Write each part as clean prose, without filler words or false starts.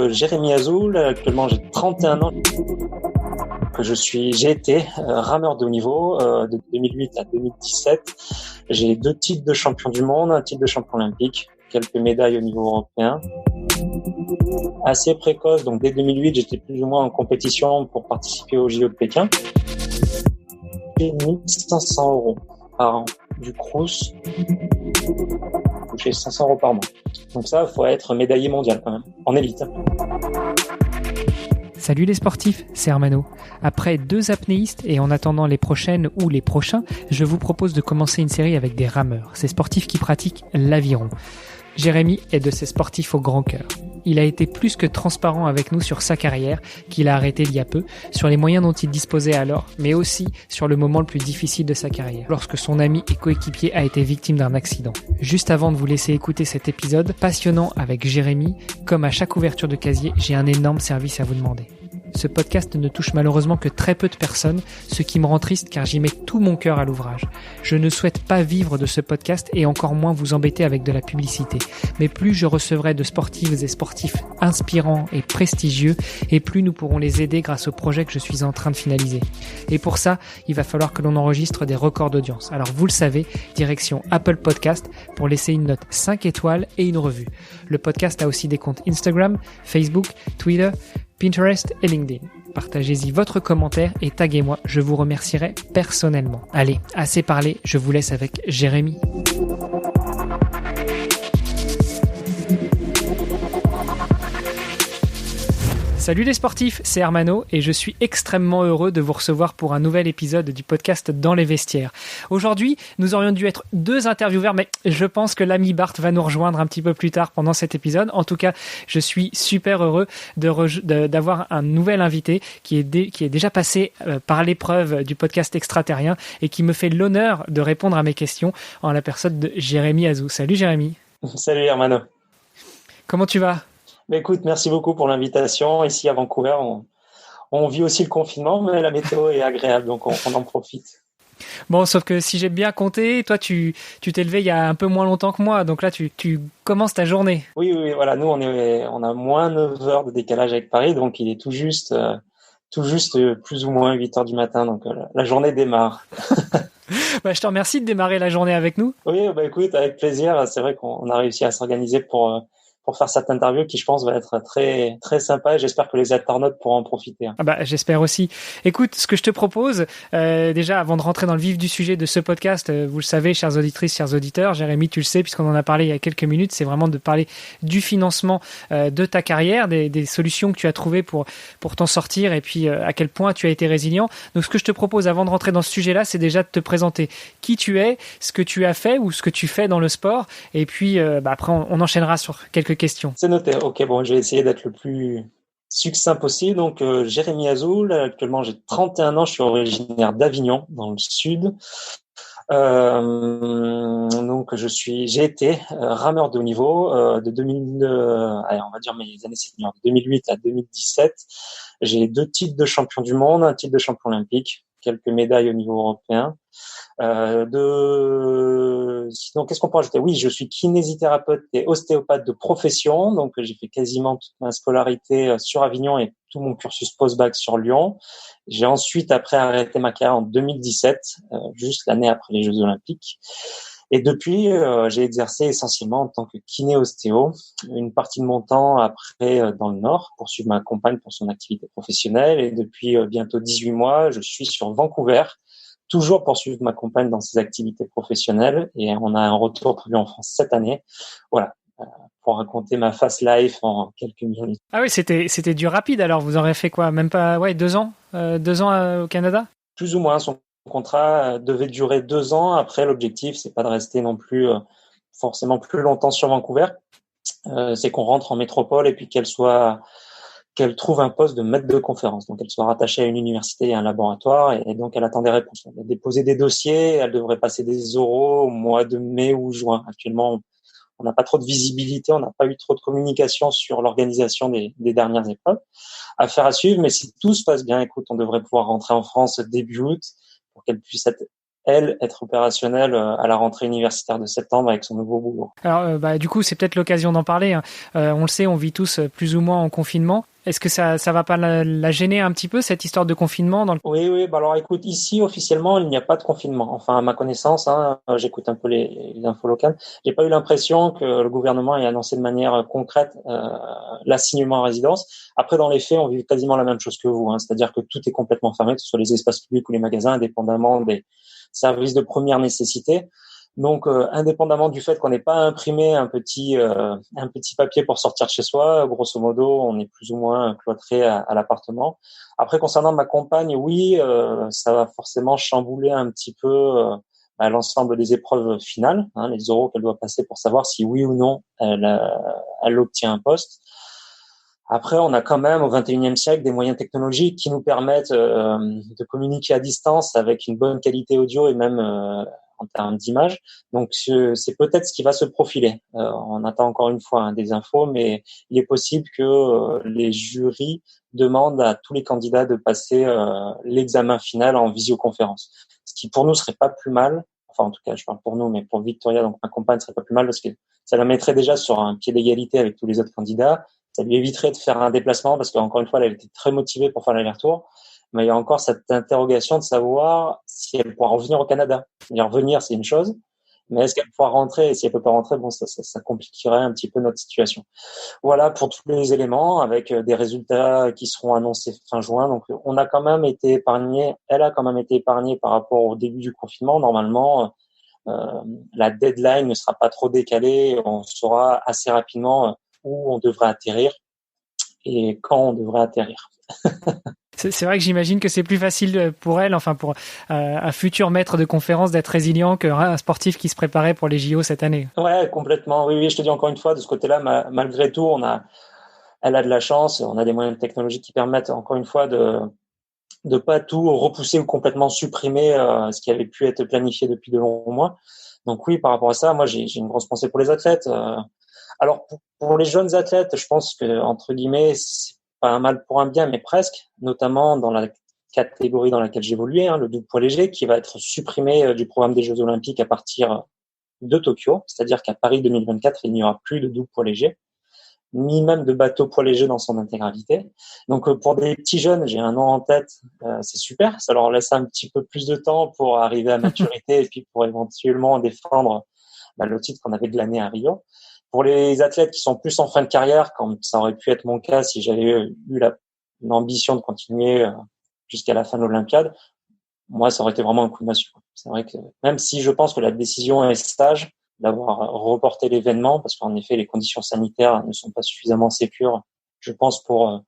Jérémy Azoul, actuellement j'ai 31 ans. J'ai été rameur de haut niveau de 2008 à 2017. J'ai 2 titres de champion du monde, un titre de champion olympique, quelques médailles au niveau européen. Assez précoce, donc dès 2008, j'étais plus ou moins en compétition pour participer au JO de Pékin. J'ai 1500 € par an du Crous. J'ai 500 € par mois. Donc ça, il faut être médaillé mondial quand même, en élite. Salut les sportifs, c'est Hermano. Après 2 apnéistes et en attendant les prochaines ou les prochains, je vous propose de commencer une série avec des rameurs, ces sportifs qui pratiquent l'aviron. Jérémy est de ces sportifs au grand cœur. Il a été plus que transparent avec nous sur sa carrière, qu'il a arrêtée il y a peu, sur les moyens dont il disposait alors, mais aussi sur le moment le plus difficile de sa carrière, lorsque son ami et coéquipier a été victime d'un accident. Juste avant de vous laisser écouter cet épisode passionnant avec Jérémy, comme à chaque ouverture de casier, j'ai un énorme service à vous demander. Ce podcast ne touche malheureusement que très peu de personnes, ce qui me rend triste car j'y mets tout mon cœur à l'ouvrage. Je ne souhaite pas vivre de ce podcast et encore moins vous embêter avec de la publicité. Mais plus je recevrai de sportives et sportifs inspirants et prestigieux, et plus nous pourrons les aider grâce au projet que je suis en train de finaliser. Et pour ça, il va falloir que l'on enregistre des records d'audience. Alors vous le savez, direction Apple Podcast pour laisser une note 5 étoiles et une revue. Le podcast a aussi des comptes Instagram, Facebook, Twitter, Pinterest et LinkedIn. Partagez-y votre commentaire et taguez-moi, je vous remercierai personnellement. Allez, assez parlé, je vous laisse avec Jérémy. Salut les sportifs, c'est Hermano et je suis extrêmement heureux de vous recevoir pour un nouvel épisode du podcast Dans les vestiaires. Aujourd'hui, nous aurions dû être 2 intervieweurs, mais je pense que l'ami Bart va nous rejoindre un petit peu plus tard pendant cet épisode. En tout cas, je suis super heureux d'avoir un nouvel invité qui est déjà passé par l'épreuve du podcast extraterrien et qui me fait l'honneur de répondre à mes questions en la personne de Jérémy Azoul. Salut Jérémy. Salut Hermano. Comment tu vas ? Écoute, merci beaucoup pour l'invitation. Ici à Vancouver, on vit aussi le confinement, mais la météo est agréable, donc on en profite. Bon, sauf que si j'ai bien compté, toi, tu t'es levé il y a un peu moins longtemps que moi, donc là, tu commences ta journée. Oui, voilà, nous, on a moins 9 heures de décalage avec Paris, donc il est tout juste plus ou moins 8 heures du matin, donc la journée démarre. Je te remercie de démarrer la journée avec nous. Oui, écoute, avec plaisir. C'est vrai qu'on a réussi à s'organiser pour faire cette interview qui, je pense, va être très, très sympa et j'espère que les internautes pourront en profiter. J'espère aussi. Écoute, ce que je te propose, déjà, avant de rentrer dans le vif du sujet de ce podcast, vous le savez, chères auditrices, chers auditeurs, Jérémy, tu le sais, puisqu'on en a parlé il y a quelques minutes, c'est vraiment de parler du financement de ta carrière, des solutions que tu as trouvées pour t'en sortir et puis à quel point tu as été résilient. Donc, ce que je te propose, avant de rentrer dans ce sujet-là, c'est déjà de te présenter qui tu es, ce que tu as fait ou ce que tu fais dans le sport. Et puis, après, on enchaînera sur quelques questions. C'est noté. Ok, bon, je vais essayer d'être le plus succinct possible. Donc, Jérémy Azoul, actuellement j'ai 31 ans, je suis originaire d'Avignon, dans le sud. Donc, j'ai été rameur de haut niveau de 2000, on va dire mes années seniors, de 2008 à 2017. J'ai 2 titres de champion du monde, un titre de champion olympique, quelques médailles au niveau européen. Sinon, qu'est-ce qu'on peut ajouter ? Oui, je suis kinésithérapeute et ostéopathe de profession, donc j'ai fait quasiment toute ma scolarité sur Avignon et tout mon cursus post-bac sur Lyon. J'ai ensuite, après, arrêté ma carrière en 2017, juste l'année après les Jeux Olympiques. Et depuis, j'ai exercé essentiellement en tant que kiné-ostéo, une partie de mon temps après dans le Nord pour suivre ma compagne pour son activité professionnelle. Et depuis bientôt 18 mois, je suis sur Vancouver, toujours pour suivre ma compagne dans ses activités professionnelles. Et on a un retour prévu en France cette année. Voilà, pour raconter ma fast life en quelques minutes. Ah oui, c'était du rapide. Alors, vous aurez fait quoi ? Même pas 2 ans 2 ans au Canada ? Plus ou moins. Son contrat devait durer 2 ans. Après, l'objectif, c'est pas de rester non plus forcément plus longtemps sur Vancouver. C'est qu'on rentre en métropole et puis qu'elle trouve un poste de maître de conférence. Donc, elle soit rattachée à une université et à un laboratoire et donc elle attend des réponses. Elle a déposé des dossiers, elle devrait passer des oraux au mois de mai ou juin. Actuellement, on n'a pas trop de visibilité, on n'a pas eu trop de communication sur l'organisation des dernières épreuves. Affaire à suivre, mais si tout se passe bien, écoute, on devrait pouvoir rentrer en France début août pour qu'elle puisse être elle, être opérationnelle à la rentrée universitaire de septembre avec son nouveau boulot. Alors, du coup, c'est peut-être l'occasion d'en parler, hein. On le sait, on vit tous plus ou moins en confinement. Est-ce que ça va pas la gêner un petit peu, cette histoire de confinement Oui. Bah alors, écoute, ici, officiellement, il n'y a pas de confinement. Enfin, à ma connaissance, hein, j'écoute un peu les infos locales. J'ai pas eu l'impression que le gouvernement ait annoncé de manière concrète l'assignement à résidence. Après, dans les faits, on vit quasiment la même chose que vous, hein. C'est-à-dire que tout est complètement fermé, que ce soit les espaces publics ou les magasins, indépendamment des services de première nécessité. Donc, indépendamment du fait qu'on n'ait pas imprimé un petit papier pour sortir de chez soi, grosso modo, on est plus ou moins cloîtré à l'appartement. Après, concernant ma compagne, oui, ça va forcément chambouler un petit peu l'ensemble des épreuves finales, hein, les oraux qu'elle doit passer pour savoir si oui ou non elle obtient un poste. Après, on a quand même au XXIe siècle des moyens technologiques qui nous permettent de communiquer à distance avec une bonne qualité audio et même en termes d'image. Donc, c'est peut-être ce qui va se profiler. On attend encore une fois des infos, mais il est possible que les jurys demandent à tous les candidats de passer l'examen final en visioconférence. Ce qui, pour nous, serait pas plus mal. Enfin, en tout cas, je parle pour nous, mais pour Victoria, donc ma compagne, serait pas plus mal parce que ça la mettrait déjà sur un pied d'égalité avec tous les autres candidats. Ça lui éviterait de faire un déplacement parce qu'encore une fois, elle était très motivée pour faire l'aller-retour. Mais il y a encore cette interrogation de savoir si elle pourra revenir au Canada. C'est-à-dire revenir, c'est une chose, mais est-ce qu'elle pourra rentrer? Et si elle peut pas rentrer, bon, ça compliquerait un petit peu notre situation. Voilà pour tous les éléments, avec des résultats qui seront annoncés fin juin. Donc, on a quand même été épargné. Elle a quand même été épargnée par rapport au début du confinement. Normalement, la deadline ne sera pas trop décalée. On saura assez rapidement où on devrait atterrir et quand on devrait atterrir. C'est vrai que j'imagine que c'est plus facile pour elle, enfin pour un futur maître de conférence, d'être résilient qu'un sportif qui se préparait pour les JO cette année. Ouais, complètement. Oui, je te dis encore une fois, de ce côté-là, malgré tout, elle a de la chance. On a des moyens technologiques qui permettent encore une fois de pas tout repousser ou complètement supprimer ce qui avait pu être planifié depuis de longs mois. Donc oui, par rapport à ça, moi j'ai une grosse pensée pour les athlètes. Alors pour les jeunes athlètes, je pense que entre guillemets c'est pas un mal pour un bien, mais presque, notamment dans la catégorie dans laquelle j'évoluais, hein, le double poids léger, qui va être supprimé du programme des Jeux Olympiques à partir de Tokyo, c'est-à-dire qu'à Paris 2024, il n'y aura plus de double poids léger, ni même de bateau poids léger dans son intégralité. Donc pour des petits jeunes, j'ai un nom en tête, c'est super, ça leur laisse un petit peu plus de temps pour arriver à maturité et puis pour éventuellement défendre le titre qu'on avait glané à Rio. Pour les athlètes qui sont plus en fin de carrière, comme ça aurait pu être mon cas si j'avais eu l'ambition de continuer jusqu'à la fin de l'Olympiade, moi, ça aurait été vraiment un coup de massue. C'est vrai que même si je pense que la décision est sage d'avoir reporté l'événement, parce qu'en effet, les conditions sanitaires ne sont pas suffisamment sécures, je pense, pour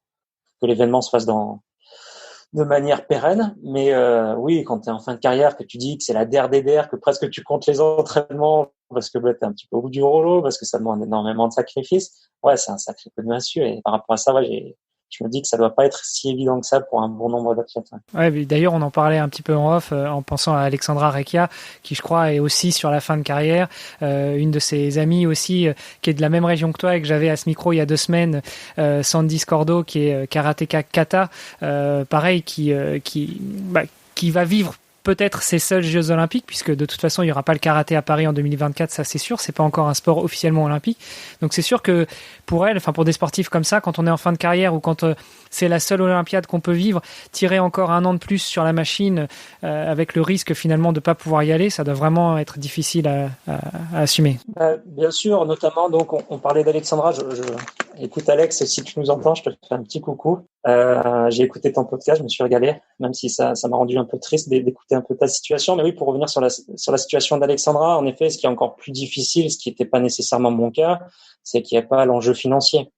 que l'événement se fasse de manière pérenne. Mais oui, quand tu es en fin de carrière, que tu dis que c'est la der des der, que presque tu comptes les entraînements parce que tu es un petit peu au bout du rouleau, parce que ça demande énormément de sacrifices, ouais, c'est un sacré coup de massue. Et par rapport à ça, ouais, je me dis que ça doit pas être si évident que ça pour un bon nombre d'athlètes. Ouais, d'ailleurs, on en parlait un petit peu en off en pensant à Alexandra Recchia, qui je crois est aussi sur la fin de carrière. Une de ses amies aussi, qui est de la même région que toi et que j'avais à ce micro il y a 2 semaines, Sandy Scordo, qui est karatéka kata, pareil, qui va vivre peut-être ses seuls Jeux Olympiques, puisque de toute façon il n'y aura pas le karaté à Paris en 2024, ça c'est sûr, c'est pas encore un sport officiellement olympique. Donc c'est sûr que pour elle, enfin pour des sportifs comme ça, quand on est en fin de carrière ou quand c'est la seule Olympiade qu'on peut vivre, tirer encore 1 an de plus sur la machine avec le risque finalement de pas pouvoir y aller, ça doit vraiment être difficile à assumer. Bien sûr, notamment donc on parlait d'Alexandra. Écoute Alex, si tu nous entends, je te fais un petit coucou. J'ai écouté ton podcast, je me suis régalé, même si ça m'a rendu un peu triste d'écouter un peu ta situation. Mais oui, pour revenir sur la situation d'Alexandra, en effet, ce qui est encore plus difficile, ce qui n'était pas nécessairement mon cas, c'est qu'il n'y a pas l'enjeu financier.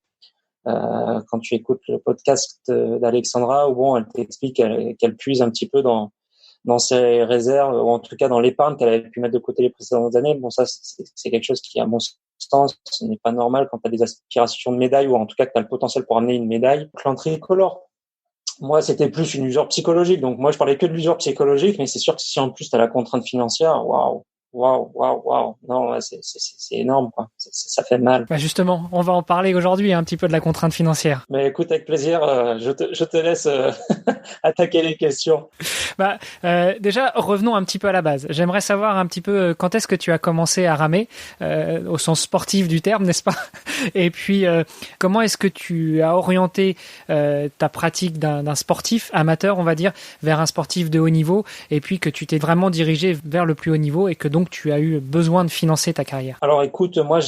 Quand tu écoutes le podcast d'Alexandra, où bon, elle t'explique qu'elle puise un petit peu dans ses réserves, ou en tout cas dans l'épargne qu'elle avait pu mettre de côté les précédentes années. Bon, ça, c'est quelque chose qui, à mon sens, ce n'est pas normal quand tu as des aspirations de médaille, ou en tout cas que tu as le potentiel pour amener une médaille. Clan tricolore, moi, c'était plus une usure psychologique. Donc, moi, je parlais que de l'usure psychologique, mais c'est sûr que si en plus tu as la contrainte financière, waouh, Waouh. Non, ouais, c'est énorme, quoi. Ça fait mal. Bah justement, on va en parler aujourd'hui un petit peu de la contrainte financière. Mais écoute, avec plaisir, je te laisse attaquer les questions. Bah, déjà, revenons un petit peu à la base. J'aimerais savoir un petit peu quand est-ce que tu as commencé à ramer, au sens sportif du terme, n'est-ce pas? Et puis, comment est-ce que tu as orienté ta pratique d'un sportif amateur, on va dire, vers un sportif de haut niveau, et puis que tu t'es vraiment dirigé vers le plus haut niveau et que donc tu as eu besoin de financer ta carrière? Alors écoute, moi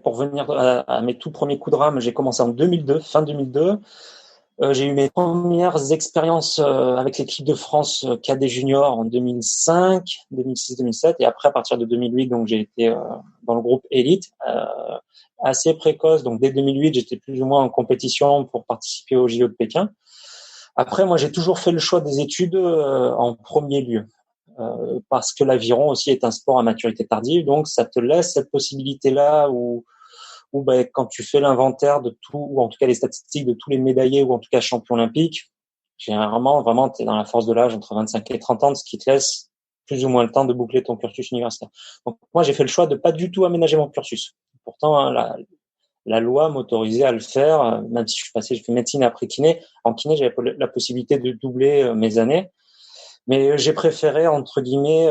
pour revenir à mes tout premiers coups de rame, j'ai commencé en 2002, fin 2002. J'ai eu mes premières expériences avec l'équipe de France cadet junior en 2005, 2006, 2007, et après à partir de 2008, donc j'ai été dans le groupe élite assez précoce. Donc dès 2008, j'étais plus ou moins en compétition pour participer au JO de Pékin. Après, moi, j'ai toujours fait le choix des études en premier lieu. Parce que l'aviron aussi est un sport à maturité tardive, donc ça te laisse cette possibilité-là où ben, quand tu fais l'inventaire de tout, ou en tout cas les statistiques de tous les médaillés, ou en tout cas champions olympiques, généralement, vraiment, tu es dans la force de l'âge entre 25 et 30 ans, ce qui te laisse plus ou moins le temps de boucler ton cursus universitaire. Donc moi, j'ai fait le choix de pas du tout aménager mon cursus. Pourtant, hein, la loi m'autorisait à le faire, même si j'ai fait médecine après kiné. En kiné, j'avais la possibilité de doubler mes années. Mais j'ai préféré, entre guillemets,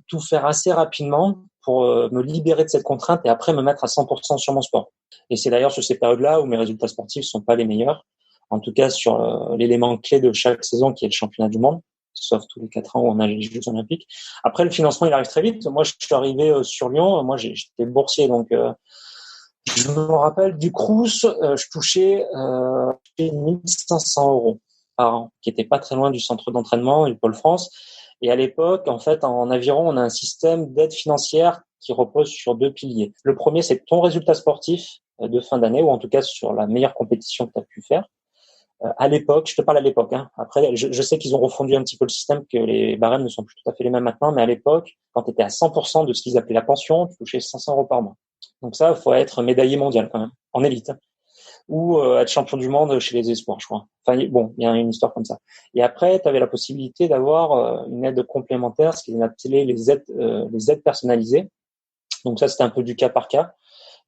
tout faire assez rapidement pour me libérer de cette contrainte et après me mettre à 100% sur mon sport. Et c'est d'ailleurs sur ces périodes-là où mes résultats sportifs sont pas les meilleurs. En tout cas, sur l'élément clé de chaque saison qui est le championnat du monde, sauf tous les 4 ans où on a les Jeux olympiques. Après, le financement, il arrive très vite. Moi, je suis arrivé sur Lyon. Moi, j'étais boursier, donc je me rappelle du Crous, je touchais 1500 euros par an, qui était pas très loin du centre d'entraînement et du Pôle France. Et à l'époque, en fait, en aviron, on a un système d'aide financière qui repose sur 2 piliers. Le premier, c'est ton résultat sportif de fin d'année, ou en tout cas sur la meilleure compétition que tu as pu faire. À l'époque, je te parle à l'époque, hein. Après, je sais qu'ils ont refondu un petit peu le système, que les barèmes ne sont plus tout à fait les mêmes maintenant, mais à l'époque, quand tu étais à 100% de ce qu'ils appelaient la pension, tu touchais 500 euros par mois. Donc ça, il faut être médaillé mondial quand même, en élite, hein. Ou être champion du monde chez les espoirs, je crois. Enfin, bon, il y a une histoire comme ça. Et après, tu avais la possibilité d'avoir une aide complémentaire, ce qu'ils appelaient les aides personnalisées. Donc ça, c'était un peu du cas par cas.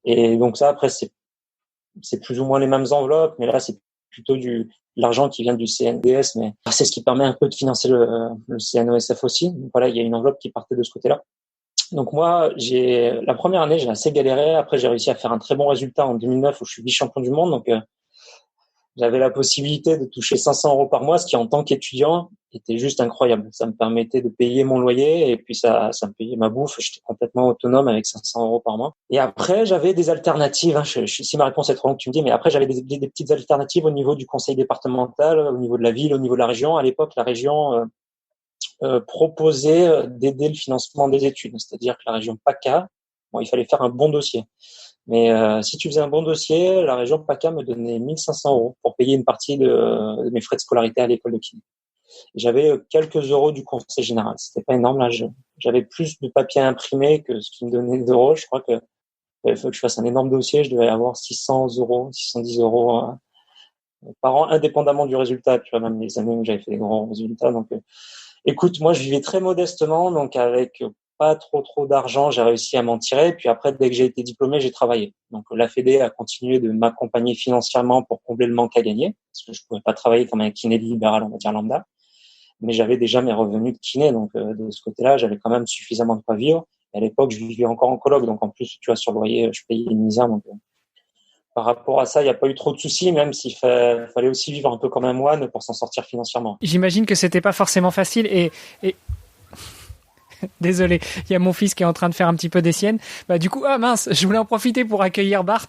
Et donc ça, après, c'est plus ou moins les mêmes enveloppes, mais là, c'est plutôt l'argent qui vient du CNDS, mais c'est ce qui permet un peu de financer le CNOSF aussi. Donc voilà, il y a une enveloppe qui partait de ce côté-là. Donc moi, la première année, j'ai assez galéré. Après, j'ai réussi à faire un très bon résultat en 2009 où je suis vice-champion du monde. Donc j'avais la possibilité de toucher 500 euros par mois, ce qui en tant qu'étudiant était juste incroyable. Ça me permettait de payer mon loyer et puis ça me payait ma bouffe. J'étais complètement autonome avec 500 euros par mois. Et après, j'avais des alternatives, hein. Si ma réponse est trop longue, tu me dis, mais après, j'avais des petites alternatives au niveau du conseil départemental, au niveau de la ville, au niveau de la région. À l'époque, la région proposait d'aider le financement des études. C'est-à-dire que la région PACA, bon, il fallait faire un bon dossier. Mais si tu faisais un bon dossier, la région PACA me donnait 1500 euros pour payer une partie de mes frais de scolarité à l'école de kiné. J'avais quelques euros du conseil général. C'était pas énorme. Là, j'avais plus de papier imprimé que ce qui me donnait d'euros. Je crois que il faut que je fasse un énorme dossier. Je devais avoir 600 euros, 610 euros par an, indépendamment du résultat. Tu vois, même les années où j'avais fait des grands résultats. Donc, écoute, moi, je vivais très modestement, donc avec pas trop d'argent, j'ai réussi à m'en tirer. Puis après, dès que j'ai été diplômé, j'ai travaillé. Donc la Fédé a continué de m'accompagner financièrement pour combler le manque à gagner, parce que je pouvais pas travailler comme un kiné libéral, on va dire lambda. Mais j'avais déjà mes revenus de kiné, donc de ce côté-là, j'avais quand même suffisamment de quoi vivre. Et à l'époque, je vivais encore en coloc, donc en plus, tu vois, sur le loyer, je payais une misère. Donc par rapport à ça, il n'y a pas eu trop de soucis, même s'il fallait aussi vivre un peu comme un moine pour s'en sortir financièrement. J'imagine que c'était pas forcément facile et désolé, il y a mon fils qui est en train de faire un petit peu des siennes. Bah du coup, ah mince, je voulais en profiter pour accueillir Bart,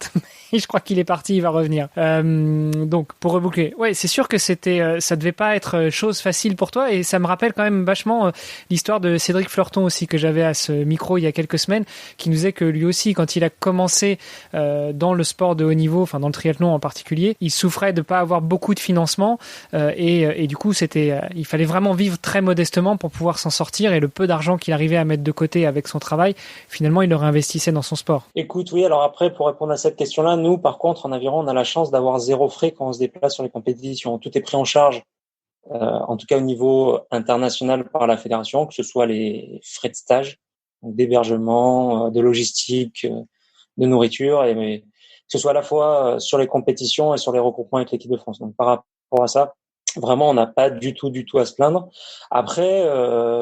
mais je crois qu'il est parti, il va revenir. Donc pour reboucler, ouais, c'est sûr que ça devait pas être chose facile pour toi et ça me rappelle quand même vachement l'histoire de Cédric Fleurton aussi que j'avais à ce micro il y a quelques semaines, qui nous disait que lui aussi, quand il a commencé dans le sport de haut niveau, enfin dans le triathlon en particulier, il souffrait de pas avoir beaucoup de financement et du coup il fallait vraiment vivre très modestement pour pouvoir s'en sortir et le peu d'argent qu'il arrivait à mettre de côté avec son travail, finalement, il le réinvestissait dans son sport. Écoute, oui, alors après, pour répondre à cette question-là, nous, par contre, en aviron, on a la chance d'avoir 0 frais quand on se déplace sur les compétitions. Tout est pris en charge, en tout cas au niveau international par la fédération, que ce soit les frais de stage, donc d'hébergement, de logistique, de nourriture, et que ce soit à la fois sur les compétitions et sur les regroupements avec l'équipe de France. Donc par rapport à ça, vraiment, on n'a pas du tout à se plaindre. Après,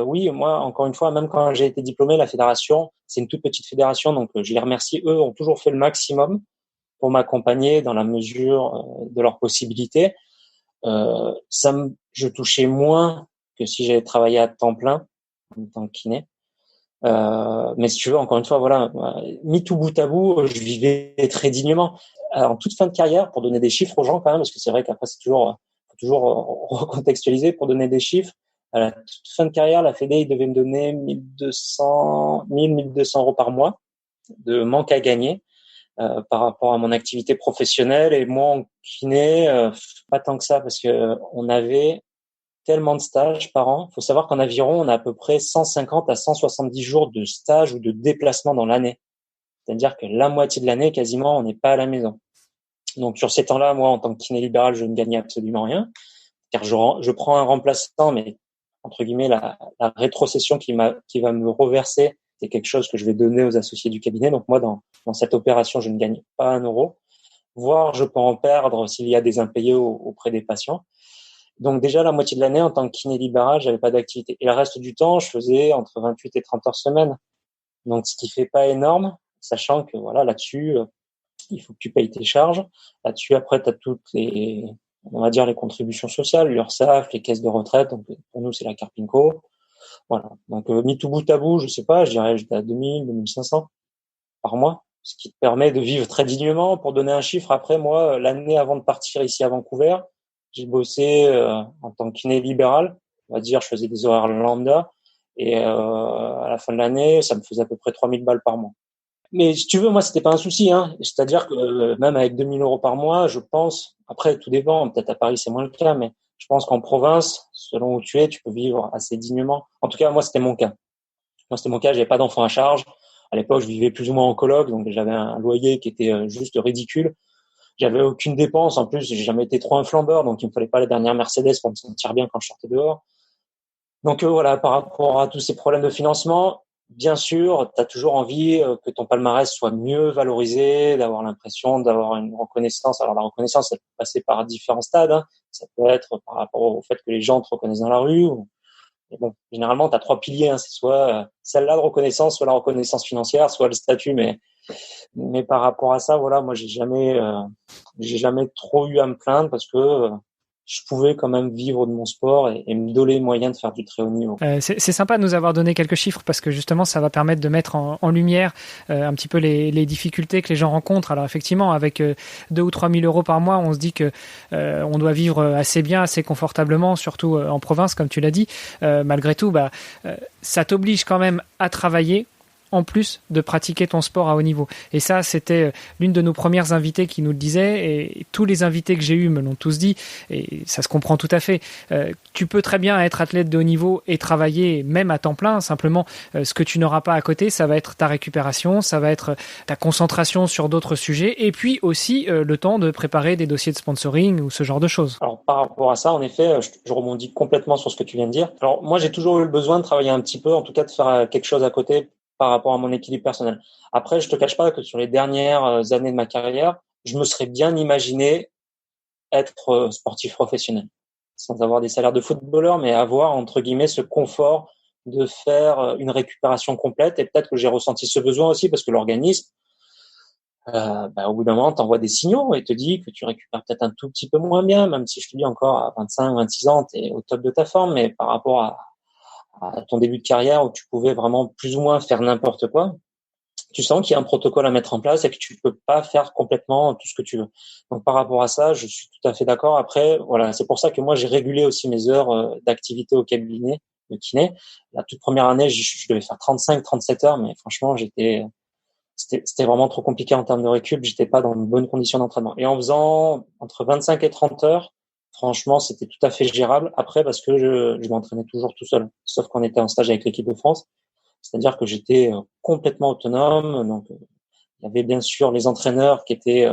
oui, moi, encore une fois, même quand j'ai été diplômé, la fédération, c'est une toute petite fédération, donc je les remercie. Eux ont toujours fait le maximum pour m'accompagner dans la mesure de leurs possibilités. Je touchais moins que si j'avais travaillé à temps plein en tant que kiné. Mais si tu veux, encore une fois, voilà, mis tout bout à bout, je vivais très dignement. En toute fin de carrière, pour donner des chiffres aux gens quand même, parce que c'est vrai qu'après c'est toujours recontextualiser pour donner des chiffres. À la toute fin de carrière, la Fédé, il devait me donner 1200 euros par mois de manque à gagner par rapport à mon activité professionnelle. Et moi, en kiné, pas tant que ça, parce que on avait tellement de stages par an. Il faut savoir qu'en aviron, on a à peu près 150 à 170 jours de stage ou de déplacement dans l'année. C'est-à-dire que la moitié de l'année, quasiment, on n'est pas à la maison. Donc, sur ces temps-là, moi, en tant que kiné libéral, je ne gagnais absolument rien, car je prends un remplaçant, mais entre guillemets, la rétrocession qui va me reverser, c'est quelque chose que je vais donner aux associés du cabinet. Donc, moi, dans cette opération, je ne gagne pas 1 euro, voire je peux en perdre s'il y a des impayés auprès des patients. Donc déjà, la moitié de l'année, en tant que kiné libéral, j'avais pas d'activité. Et le reste du temps, je faisais entre 28 et 30 heures semaine. Donc, ce qui fait pas énorme, sachant que voilà, là-dessus, il faut que tu payes tes charges. Là-dessus, après, tu as toutes on va dire, les contributions sociales, l'URSSAF, les caisses de retraite. Donc, pour nous, c'est la Carpinco. Voilà. Donc, mis tout bout à bout, je sais pas, je dirais, j'étais à 2000, 2500 par mois, ce qui te permet de vivre très dignement. Pour donner un chiffre, après, moi, l'année avant de partir ici à Vancouver, j'ai bossé en tant que kiné libéral. On va dire, je faisais des horaires lambda. Et à la fin de l'année, ça me faisait à peu près 3000 balles par mois. Mais si tu veux, moi, c'était pas un souci, hein. C'est-à-dire que même avec 2000 euros par mois, je pense, après, tout dépend. Peut-être à Paris, c'est moins le cas, mais je pense qu'en province, selon où tu es, tu peux vivre assez dignement. En tout cas, moi, c'était mon cas. J'avais pas d'enfants à charge. À l'époque, je vivais plus ou moins en coloc, donc j'avais un loyer qui était juste ridicule. J'avais aucune dépense. En plus, j'ai jamais été trop un flambeur, donc il me fallait pas la dernière Mercedes pour me sentir bien quand je sortais dehors. Donc voilà, par rapport à tous ces problèmes de financement, bien sûr, tu as toujours envie que ton palmarès soit mieux valorisé, d'avoir l'impression d'avoir une reconnaissance. Alors la reconnaissance, elle peut passer par différents stades, hein. Ça peut être par rapport au fait que les gens te reconnaissent dans la rue. Mais bon, généralement, tu as 3 piliers, hein. C'est soit celle-là de reconnaissance, soit la reconnaissance financière, soit le statut. Mais par rapport à ça, voilà, moi, j'ai jamais trop eu à me plaindre parce que je pouvais quand même vivre de mon sport et me donner les moyens de faire du très haut niveau. C'est sympa de nous avoir donné quelques chiffres parce que justement ça va permettre de mettre en lumière un petit peu les difficultés que les gens rencontrent. Alors effectivement, avec 2 ou 3 000 euros par mois, on se dit que on doit vivre assez bien, assez confortablement, surtout en province, comme tu l'as dit. Malgré tout, ça t'oblige quand même à travailler en plus de pratiquer ton sport à haut niveau. Et ça, c'était l'une de nos premières invitées qui nous le disait, et tous les invités que j'ai eus me l'ont tous dit, et ça se comprend tout à fait. Tu peux très bien être athlète de haut niveau et travailler même à temps plein, simplement ce que tu n'auras pas à côté, ça va être ta récupération, ça va être ta concentration sur d'autres sujets, et puis aussi le temps de préparer des dossiers de sponsoring ou ce genre de choses. Alors par rapport à ça, en effet, je rebondis complètement sur ce que tu viens de dire. Alors moi, j'ai toujours eu le besoin de travailler un petit peu, en tout cas de faire quelque chose à côté par rapport à mon équilibre personnel. Après, je te cache pas que sur les dernières années de ma carrière, je me serais bien imaginé être sportif professionnel, sans avoir des salaires de footballeur, mais avoir, entre guillemets, ce confort de faire une récupération complète. Et peut-être que j'ai ressenti ce besoin aussi parce que l'organisme, au bout d'un moment, t'envoie des signaux et te dit que tu récupères peut-être un tout petit peu moins bien, même si je te dis encore à 25, 26 ans, t'es au top de ta forme, mais par rapport à ton début de carrière où tu pouvais vraiment plus ou moins faire n'importe quoi, tu sens qu'il y a un protocole à mettre en place et que tu peux pas faire complètement tout ce que tu veux. Donc par rapport à ça, je suis tout à fait d'accord. Après, voilà, c'est pour ça que moi j'ai régulé aussi mes heures d'activité au cabinet de kiné. La toute première année, je devais faire 35, 37 heures, mais franchement, c'était vraiment trop compliqué en termes de récup. J'étais pas dans de bonnes conditions d'entraînement. Et en faisant entre 25 et 30 heures, franchement, c'était tout à fait gérable. Après, parce que je m'entraînais toujours tout seul, sauf qu'on était en stage avec l'équipe de France. C'est-à-dire que j'étais complètement autonome. Donc, il y avait bien sûr les entraîneurs qui étaient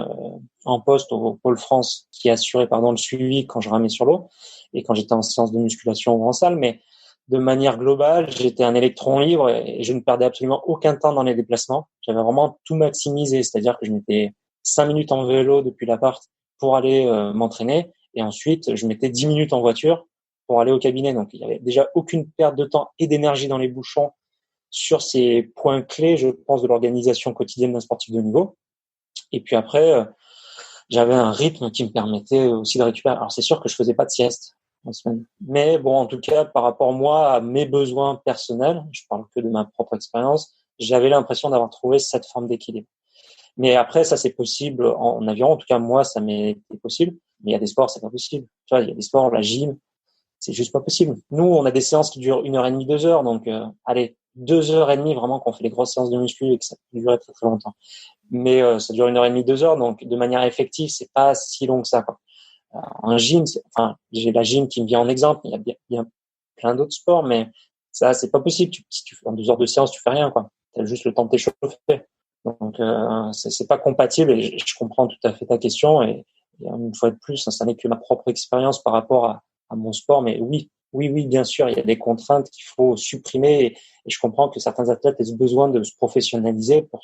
en poste au Pôle France, qui assuraient le suivi quand je ramais sur l'eau et quand j'étais en séance de musculation ou en salle. Mais de manière globale, j'étais un électron libre et je ne perdais absolument aucun temps dans les déplacements. J'avais vraiment tout maximisé, c'est-à-dire que je mettais 5 minutes en vélo depuis l'appart pour aller m'entraîner et ensuite je mettais 10 minutes en voiture pour aller au cabinet. Donc il y avait déjà aucune perte de temps et d'énergie dans les bouchons sur ces points clés, je pense, de l'organisation quotidienne d'un sportif de haut niveau. Et puis après, j'avais un rythme qui me permettait aussi de récupérer. Alors c'est sûr que je faisais pas de sieste en semaine, mais bon, en tout cas, par rapport moi à mes besoins personnels, je parle que de ma propre expérience, j'avais l'impression d'avoir trouvé cette forme d'équilibre. Mais après, ça c'est possible en aviron. En tout cas, moi, ça m'est possible. Mais il y a des sports, c'est pas possible. Tu vois, il y a des sports, la gym, c'est juste pas possible. Nous, on a des séances qui durent 1h30, 2 heures. Donc, allez, 2 heures et demie, vraiment, quand on fait les grosses séances de muscu et que ça peut durer très, très longtemps. Mais ça dure 1h30, 2 heures. Donc, de manière effective, c'est pas si long que ça, quoi. En gym, j'ai la gym qui me vient en exemple. Il y a bien plein d'autres sports, mais ça, c'est pas possible. Si tu fais en 2 heures de séance, tu fais rien, quoi. T'as juste le temps de t'échauffer. Donc, c'est pas compatible et je comprends tout à fait ta question. Et une fois de plus, ça n'est que ma propre expérience par rapport à mon sport. Mais oui, bien sûr, il y a des contraintes qu'il faut supprimer et je comprends que certains athlètes aient besoin de se professionnaliser pour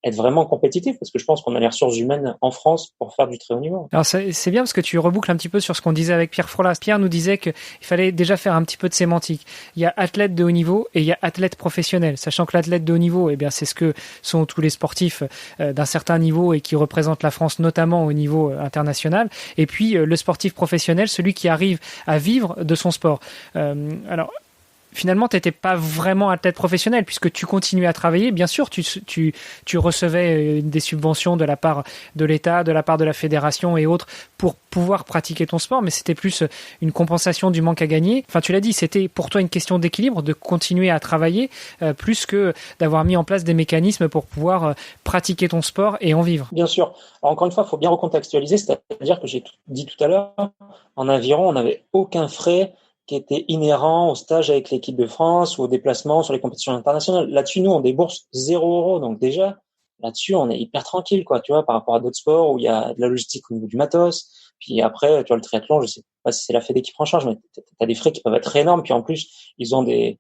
être vraiment compétitif, parce que je pense qu'on a les ressources humaines en France pour faire du très haut niveau. Alors c'est bien parce que tu reboucles un petit peu sur ce qu'on disait avec Pierre Frolas. Pierre nous disait qu'il fallait déjà faire un petit peu de sémantique. Il y a athlète de haut niveau et il y a athlète professionnel, sachant que l'athlète de haut niveau, eh bien c'est ce que sont tous les sportifs d'un certain niveau et qui représentent la France notamment au niveau international. Et puis le sportif professionnel, celui qui arrive à vivre de son sport. Alors finalement, tu n'étais pas vraiment athlète professionnel puisque tu continuais à travailler. Bien sûr, tu recevais des subventions de la part de l'État, de la part de la fédération et autres pour pouvoir pratiquer ton sport, mais c'était plus une compensation du manque à gagner. Enfin, tu l'as dit, c'était pour toi une question d'équilibre, de continuer à travailler plus que d'avoir mis en place des mécanismes pour pouvoir pratiquer ton sport et en vivre. Bien sûr. Alors, encore une fois, il faut bien recontextualiser, c'est-à-dire que j'ai dit tout à l'heure, en aviron, on n'avait aucun frais qui était inhérent au stage avec l'équipe de France ou au déplacement sur les compétitions internationales. Là-dessus, nous, on débourse 0 €. Donc déjà, là-dessus, on est hyper tranquille, quoi, tu vois, par rapport à d'autres sports où il y a de la logistique au niveau du matos. Puis après, tu vois, le triathlon, je sais pas si c'est la Fédé qui prend en charge, mais t'as des frais qui peuvent être énormes. Puis en plus, ils ont des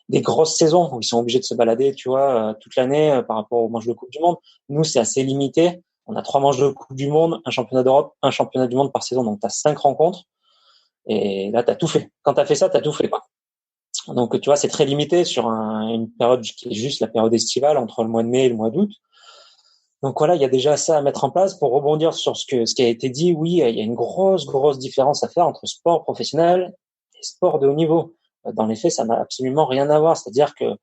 grosses saisons où ils sont obligés de se balader, tu vois, toute l'année par rapport aux manches de Coupe du Monde. Nous, c'est assez limité. On a 3 manches de Coupe du Monde, un championnat d'Europe, un championnat du monde par saison. Donc, tu as 5 rencontres. Et là, t'as tout fait. Quand t'as fait ça, t'as tout fait, quoi. Donc, tu vois, c'est très limité sur une période qui est juste la période estivale entre le mois de mai et le mois d'août. Donc voilà, il y a déjà ça à mettre en place. Pour rebondir sur ce qui a été dit, oui, il y a une grosse différence à faire entre sport professionnel et sport de haut niveau. Dans les faits, ça n'a absolument rien à voir. C'est-à-dire que,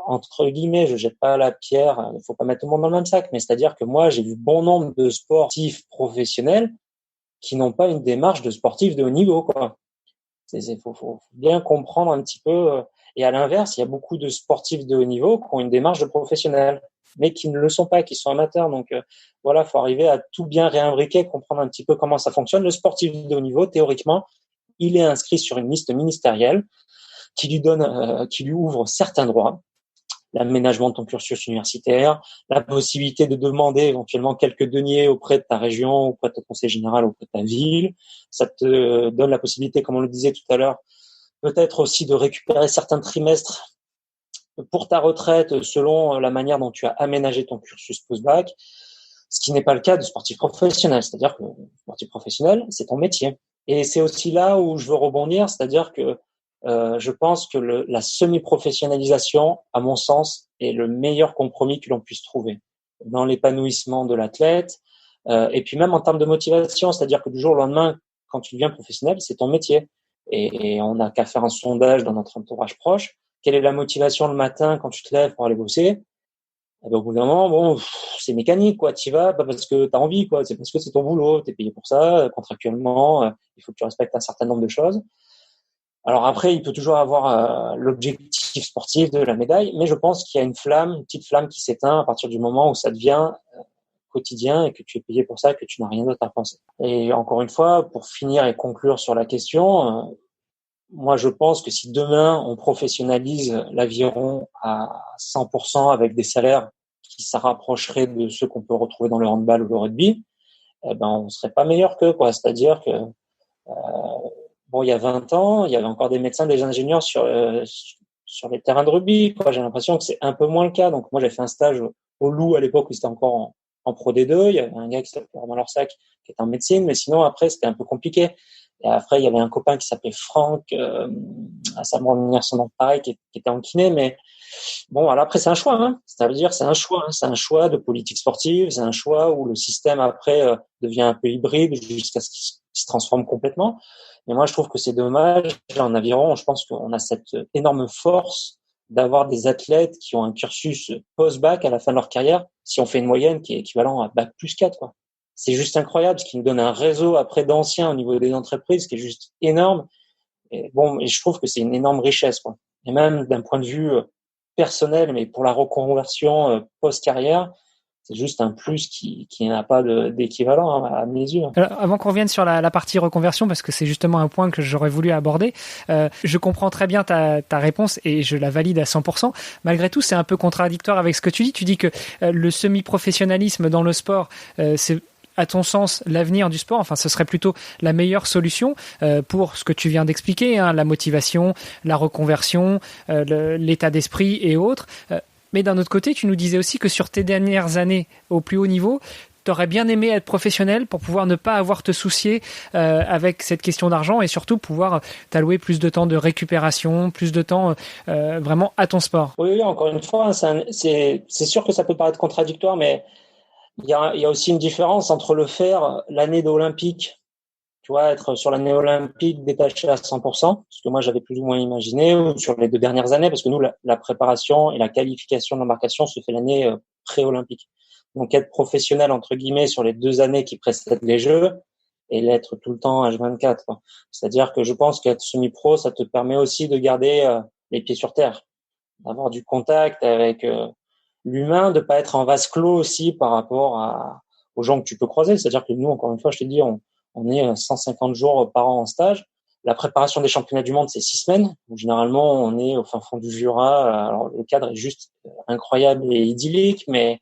entre guillemets, je jette pas la pierre, il faut pas mettre tout le monde dans le même sac, mais c'est-à-dire que moi, j'ai vu bon nombre de sportifs professionnels qui n'ont pas une démarche de sportif de haut niveau, quoi. Faut bien comprendre un petit peu. Et à l'inverse, il y a beaucoup de sportifs de haut niveau qui ont une démarche de professionnel, mais qui ne le sont pas, qui sont amateurs. Donc voilà, faut arriver à tout bien réimbriquer, comprendre un petit peu comment ça fonctionne. Le sportif de haut niveau, théoriquement, il est inscrit sur une liste ministérielle qui lui ouvre certains droits. L'aménagement de ton cursus universitaire, la possibilité de demander éventuellement quelques deniers auprès de ta région, auprès de ton conseil général, auprès de ta ville. Ça te donne la possibilité, comme on le disait tout à l'heure, peut-être aussi de récupérer certains trimestres pour ta retraite selon la manière dont tu as aménagé ton cursus post-bac, ce qui n'est pas le cas de sportif professionnel. C'est-à-dire que sportif professionnel, c'est ton métier. Et c'est aussi là où je veux rebondir, c'est-à-dire que je pense que la semi-professionnalisation, à mon sens, est le meilleur compromis que l'on puisse trouver dans l'épanouissement de l'athlète et puis même en termes de motivation, c'est-à-dire que du jour au lendemain, quand tu deviens professionnel, c'est ton métier et on n'a qu'à faire un sondage dans notre entourage proche. Quelle est la motivation le matin quand tu te lèves pour aller bosser? Et ben, au bout d'un moment, bon, c'est mécanique, quoi. Tu y vas pas parce que tu as envie, quoi. C'est parce que c'est ton boulot, tu es payé pour ça, contractuellement, il faut que tu respectes un certain nombre de choses. Alors après, il peut toujours avoir l'objectif sportif de la médaille, mais je pense qu'il y a une petite flamme qui s'éteint à partir du moment où ça devient quotidien et que tu es payé pour ça et que tu n'as rien d'autre à penser. Et encore une fois, pour finir et conclure sur la question, moi je pense que si demain on professionnalise l'aviron à 100% avec des salaires qui se rapprocheraient de ceux qu'on peut retrouver dans le handball ou le rugby, eh ben on serait pas meilleur qu'eux, quoi. C'est-à-dire que bon, il y a 20 ans, il y avait encore des médecins, des ingénieurs sur les terrains de rugby, quoi. J'ai l'impression que c'est un peu moins le cas. Donc, moi, j'ai fait un stage au Loup à l'époque où c'était encore en Pro D2. Il y avait un gars qui s'appelait Romain Lorsac qui était en médecine, mais sinon, après, c'était un peu compliqué. Et après, il y avait un copain qui s'appelait Franck, ça me revenir son nom pareil, qui était en kiné, mais bon, alors après, c'est un choix, hein. C'est-à-dire, c'est un choix, hein. C'est un choix de politique sportive, c'est un choix où le système après devient un peu hybride jusqu'à ce qu'il se transforme complètement. Mais moi, je trouve que c'est dommage. En aviron, je pense qu'on a cette énorme force d'avoir des athlètes qui ont un cursus post-bac à la fin de leur carrière, si on fait une moyenne qui est équivalent à bac plus 4, quoi. C'est juste incroyable, ce qui nous donne un réseau après d'anciens au niveau des entreprises qui est juste énorme. Et bon, et je trouve que c'est une énorme richesse, quoi. Et même d'un point de vue personnel, mais pour la reconversion post-carrière, c'est juste un plus qui n'a pas d'équivalent, hein, à mes yeux. Alors, avant qu'on revienne sur la partie reconversion, parce que c'est justement un point que j'aurais voulu aborder, je comprends très bien ta réponse et je la valide à 100%. Malgré tout, c'est un peu contradictoire avec ce que tu dis. Tu dis que le semi-professionnalisme dans le sport, c'est à ton sens l'avenir du sport, enfin ce serait plutôt la meilleure solution pour ce que tu viens d'expliquer, hein, la motivation, la reconversion, l'état d'esprit et autres. Mais d'un autre côté, tu nous disais aussi que sur tes dernières années au plus haut niveau, tu aurais bien aimé être professionnel pour pouvoir ne pas avoir te soucier avec cette question d'argent et surtout pouvoir t'allouer plus de temps de récupération, plus de temps vraiment à ton sport. Oui, encore une fois, c'est sûr que ça peut paraître contradictoire, mais il y a aussi une différence entre le faire l'année d'Olympique, tu vois, être sur l'année olympique détaché à 100%, ce que moi j'avais plus ou moins imaginé, ou sur les 2 dernières années, parce que nous, la préparation et la qualification de l'embarcation se fait l'année pré-olympique. Donc être professionnel, entre guillemets, sur les 2 années qui précèdent les Jeux, et l'être tout le temps H24, quoi. C'est-à-dire que je pense qu'être semi-pro, ça te permet aussi de garder les pieds sur terre, d'avoir du contact avec l'humain, de pas être en vase clos aussi par rapport aux gens que tu peux croiser. C'est-à-dire que nous, encore une fois, je te dis, on est 150 jours par an en stage. La préparation des championnats du monde, c'est 6 semaines. Donc, généralement, on est au fin fond du Jura. Alors, le cadre est juste incroyable et idyllique, mais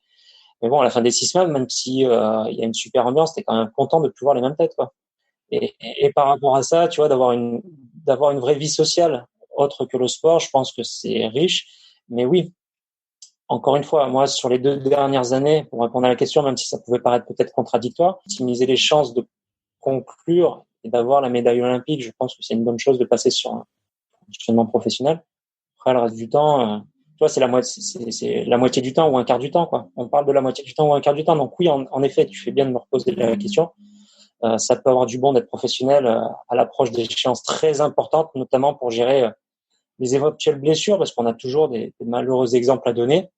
bon, à la fin des 6 semaines, même si il y a une super ambiance, t'es quand même content de plus voir les mêmes têtes, quoi. Et par rapport à ça, tu vois, d'avoir une vraie vie sociale autre que le sport, je pense que c'est riche. Mais oui, encore une fois, moi, sur les 2 dernières années, pour répondre à la question, même si ça pouvait paraître peut-être contradictoire, optimiser les chances de conclure et d'avoir la médaille olympique, je pense que c'est une bonne chose de passer sur un fonctionnement professionnel. Après, le reste du temps, tu vois, c'est la moitié du temps ou un quart du temps, quoi. On parle de la moitié du temps ou un quart du temps. Donc oui, en effet, tu fais bien de me reposer la question. Ça peut avoir du bon d'être professionnel à l'approche d'échéances très importantes, notamment pour gérer les éventuelles blessures, parce qu'on a toujours des malheureux exemples à donner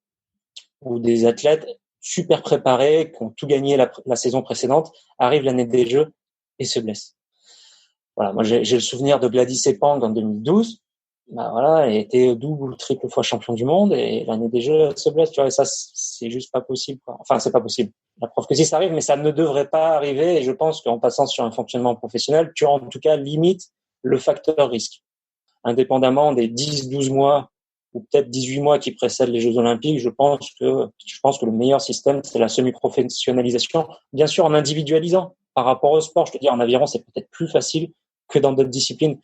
où des athlètes super préparés, qui ont tout gagné la saison précédente, arrivent l'année des Jeux et se blessent. Voilà, moi j'ai le souvenir de Gladys Sepang en 2012. Bah voilà, elle était double ou triple fois champion du monde et l'année des Jeux, elle se blesse. Tu vois, et ça c'est juste pas possible, quoi. Enfin, c'est pas possible. La preuve que si ça arrive, mais ça ne devrait pas arriver. Et je pense qu'en passant sur un fonctionnement professionnel, tu en tout cas limites le facteur risque. Indépendamment des 10-12 mois ou peut-être 18 mois qui précèdent les Jeux Olympiques, je pense que le meilleur système, c'est la semi-professionnalisation. Bien sûr, en individualisant par rapport au sport. Je te dis, en aviron, c'est peut-être plus facile que dans d'autres disciplines.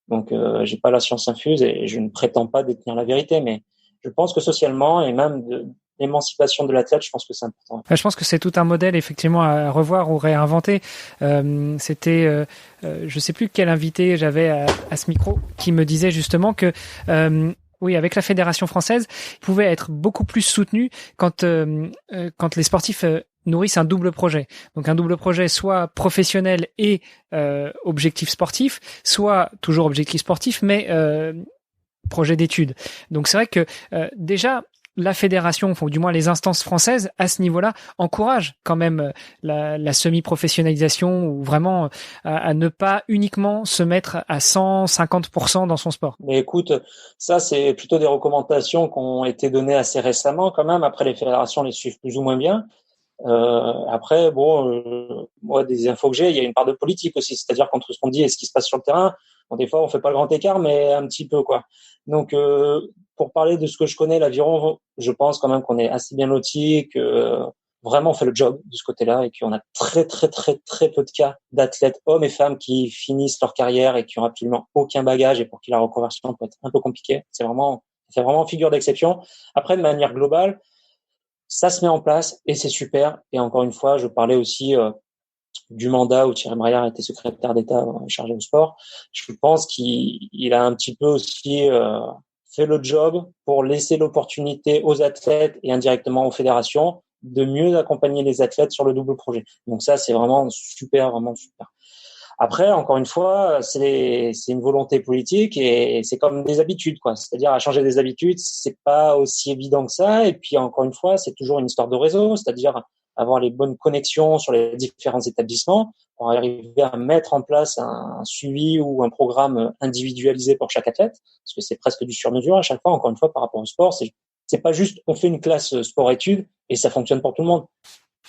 Donc, j'ai pas la science infuse et je ne prétends pas détenir la vérité, mais je pense que socialement et même l'émancipation de l'athlète, je pense que c'est important. Je pense que c'est tout un modèle effectivement à revoir ou réinventer. C'était, je sais plus quel invité j'avais à ce micro qui me disait justement que oui, avec la fédération française, il pouvait être beaucoup plus soutenu quand les sportifs nourrissent un double projet. Donc un double projet soit professionnel et objectif sportif, soit toujours objectif sportif, mais projet d'études. Donc c'est vrai que déjà la fédération, ou du moins les instances françaises, à ce niveau-là, encouragent quand même la semi-professionnalisation ou vraiment à ne pas uniquement se mettre à 150% dans son sport. Mais écoute, ça c'est plutôt des recommandations qui ont été données assez récemment quand même. Après, les fédérations les suivent plus ou moins bien. Après, bon, moi, des infos que j'ai, il y a une part de politique aussi, c'est-à-dire qu'entre ce qu'on dit et ce qui se passe sur le terrain, bon, des fois, on fait pas le grand écart, mais un petit peu, quoi. Donc, pour parler de ce que je connais, l'aviron, je pense quand même qu'on est assez bien loti, que vraiment fait le job de ce côté-là et qu'on a très, très, très, très peu de cas d'athlètes, hommes et femmes, qui finissent leur carrière et qui ont absolument aucun bagage et pour qui la reconversion peut être un peu compliquée. Ça fait vraiment figure d'exception. Après, de manière globale, ça se met en place et c'est super. Et encore une fois, je parlais aussi du mandat où Thierry Braillard était secrétaire d'État chargé au sport. Je pense qu'il a un petit peu aussi fait le job pour laisser l'opportunité aux athlètes et indirectement aux fédérations de mieux accompagner les athlètes sur le double projet. Donc ça, c'est vraiment super, vraiment super. Après, encore une fois, c'est une volonté politique et c'est comme des habitudes, quoi. C'est-à-dire, à changer des habitudes, c'est pas aussi évident que ça. Et puis, encore une fois, c'est toujours une histoire de réseau, c'est-à-dire avoir les bonnes connexions sur les différents établissements pour arriver à mettre en place un suivi ou un programme individualisé pour chaque athlète, parce que c'est presque du sur-mesure à chaque fois. Encore une fois, par rapport au sport, c'est pas juste on fait une classe sport-études et ça fonctionne pour tout le monde.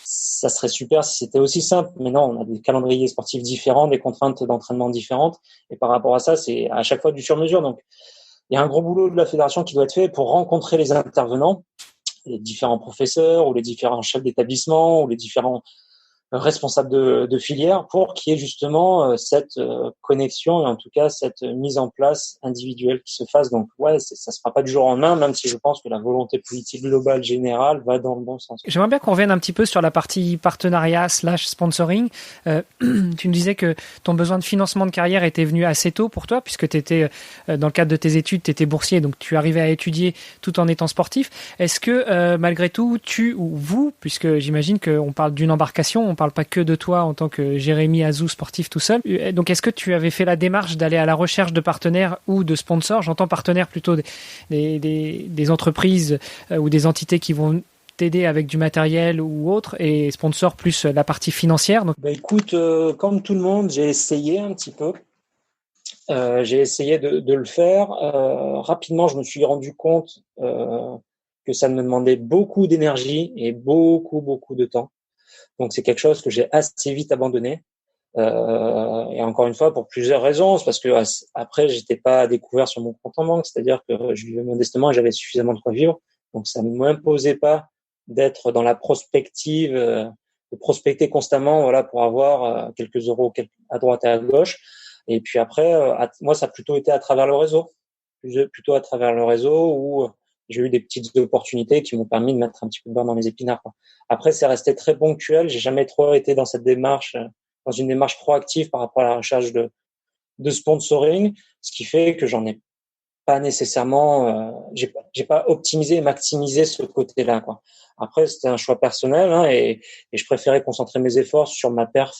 Ça serait super si c'était aussi simple, mais non, on a des calendriers sportifs différents, des contraintes d'entraînement différentes, et par rapport à ça, c'est à chaque fois du sur-mesure. Donc, il y a un gros boulot de la fédération qui doit être fait pour rencontrer les intervenants, les différents professeurs ou les différents chefs d'établissement ou les différents responsables de filière pour qu'il y ait justement cette connexion et en tout cas cette mise en place individuelle qui se fasse. Donc ouais, ça se fera pas du jour au lendemain, même si je pense que la volonté politique globale générale va dans le bon sens. J'aimerais bien qu'on revienne un petit peu sur la partie partenariat / sponsoring. Tu nous disais que ton besoin de financement de carrière était venu assez tôt pour toi, puisque tu étais dans le cadre de tes études, tu étais boursier, donc tu arrivais à étudier tout en étant sportif. Est-ce que malgré tout, tu ou vous, puisque j'imagine qu'on parle d'une embarcation, on parle pas que de toi en tant que Jérémy Azou sportif tout seul. Donc, est-ce que tu avais fait la démarche d'aller à la recherche de partenaires ou de sponsors? J'entends partenaires plutôt des entreprises ou des entités qui vont t'aider avec du matériel ou autre, et sponsors plus la partie financière. Donc... écoute, comme tout le monde, j'ai essayé un petit peu. J'ai essayé de le faire. Rapidement, je me suis rendu compte que ça me demandait beaucoup d'énergie et beaucoup, beaucoup de temps. Donc, c'est quelque chose que j'ai assez vite abandonné. Et encore une fois, pour plusieurs raisons. C'est parce que après, j'étais pas découvert sur mon compte en banque. C'est-à-dire que je vivais modestement et j'avais suffisamment de quoi vivre. Donc, ça ne m'imposait pas d'être dans la prospective, de prospecter constamment, voilà, pour avoir quelques euros à droite et à gauche. Et puis après, moi, ça a plutôt été à travers le réseau. Plutôt à travers le réseau où j'ai eu des petites opportunités qui m'ont permis de mettre un petit peu de beurre dans les épinards, quoi. Après, c'est resté très ponctuel. J'ai jamais trop été dans cette démarche, dans une démarche proactive par rapport à la recherche de sponsoring, ce qui fait que j'en ai pas nécessairement, j'ai pas optimisé et maximisé ce côté-là, quoi. Après, c'était un choix personnel, hein, et je préférais concentrer mes efforts sur ma perf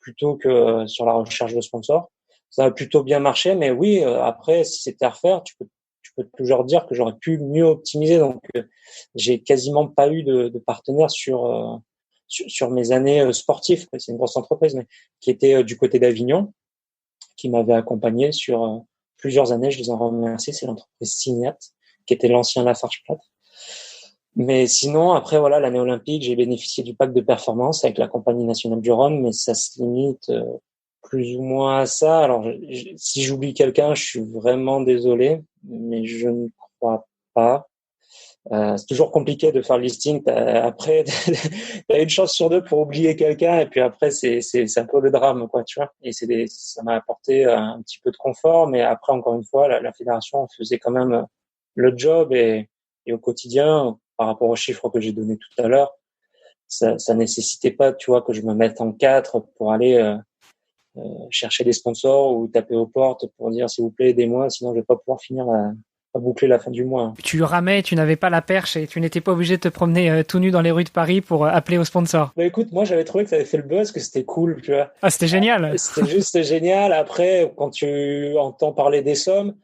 plutôt que sur la recherche de sponsors. Ça a plutôt bien marché, mais oui, après, si c'était à refaire, tu peux toujours dire que j'aurais pu mieux optimiser. Donc, j'ai quasiment pas eu de partenaire sur mes années sportives. C'est une grosse entreprise, mais qui était du côté d'Avignon, qui m'avait accompagné sur plusieurs années. Je les en remercie. C'est l'entreprise Signat, qui était l'ancien Lafarge-Platt. Mais sinon, après, voilà, l'année olympique, j'ai bénéficié du pacte de performance avec la Compagnie nationale du Rhum, mais ça se limite plus ou moins à ça. Alors, si j'oublie quelqu'un, je suis vraiment désolé, mais je ne crois pas. C'est toujours compliqué de faire le listing. Après, t'as une chance sur deux pour oublier quelqu'un, et puis après, c'est un peu le drame, quoi, tu vois. Et ça m'a apporté un petit peu de confort, mais après, encore une fois, la fédération faisait quand même le job, et au quotidien, par rapport aux chiffres que j'ai donnés tout à l'heure, ça nécessitait pas, tu vois, que je me mette en quatre pour aller chercher des sponsors ou taper aux portes pour dire s'il vous plaît aidez-moi, sinon je vais pas pouvoir finir à boucler la fin du mois. Tu ramais, tu n'avais pas la perche et tu n'étais pas obligé de te promener tout nu dans les rues de Paris pour appeler aux sponsors. Bah écoute, moi j'avais trouvé que ça avait fait le buzz, que c'était cool, tu vois. Ah, c'était génial. C'était juste génial. Après, quand tu entends parler des sommes,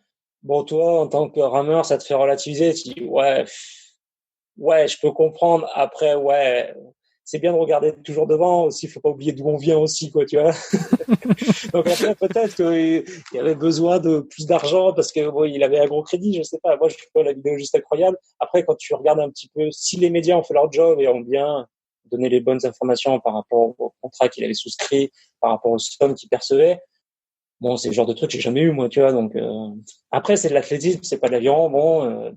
bon, toi, en tant que rameur, ça te fait relativiser. Tu dis, ouais, je peux comprendre. Après, ouais, c'est bien de regarder toujours devant aussi. Faut pas oublier d'où on vient aussi, quoi, tu vois. Donc après, peut-être qu'il y avait besoin de plus d'argent parce que bon, il avait un gros crédit, je sais pas. Moi, je trouve la vidéo juste incroyable. Après, quand tu regardes un petit peu, si les médias ont fait leur job et ont bien donné les bonnes informations par rapport au contrat qu'il avait souscrit, par rapport aux sommes qu'il percevait, Bon, c'est le genre de truc que j'ai jamais eu, moi, tu vois. Donc, après, c'est de l'athlétisme, c'est pas de l'aviron. Bon,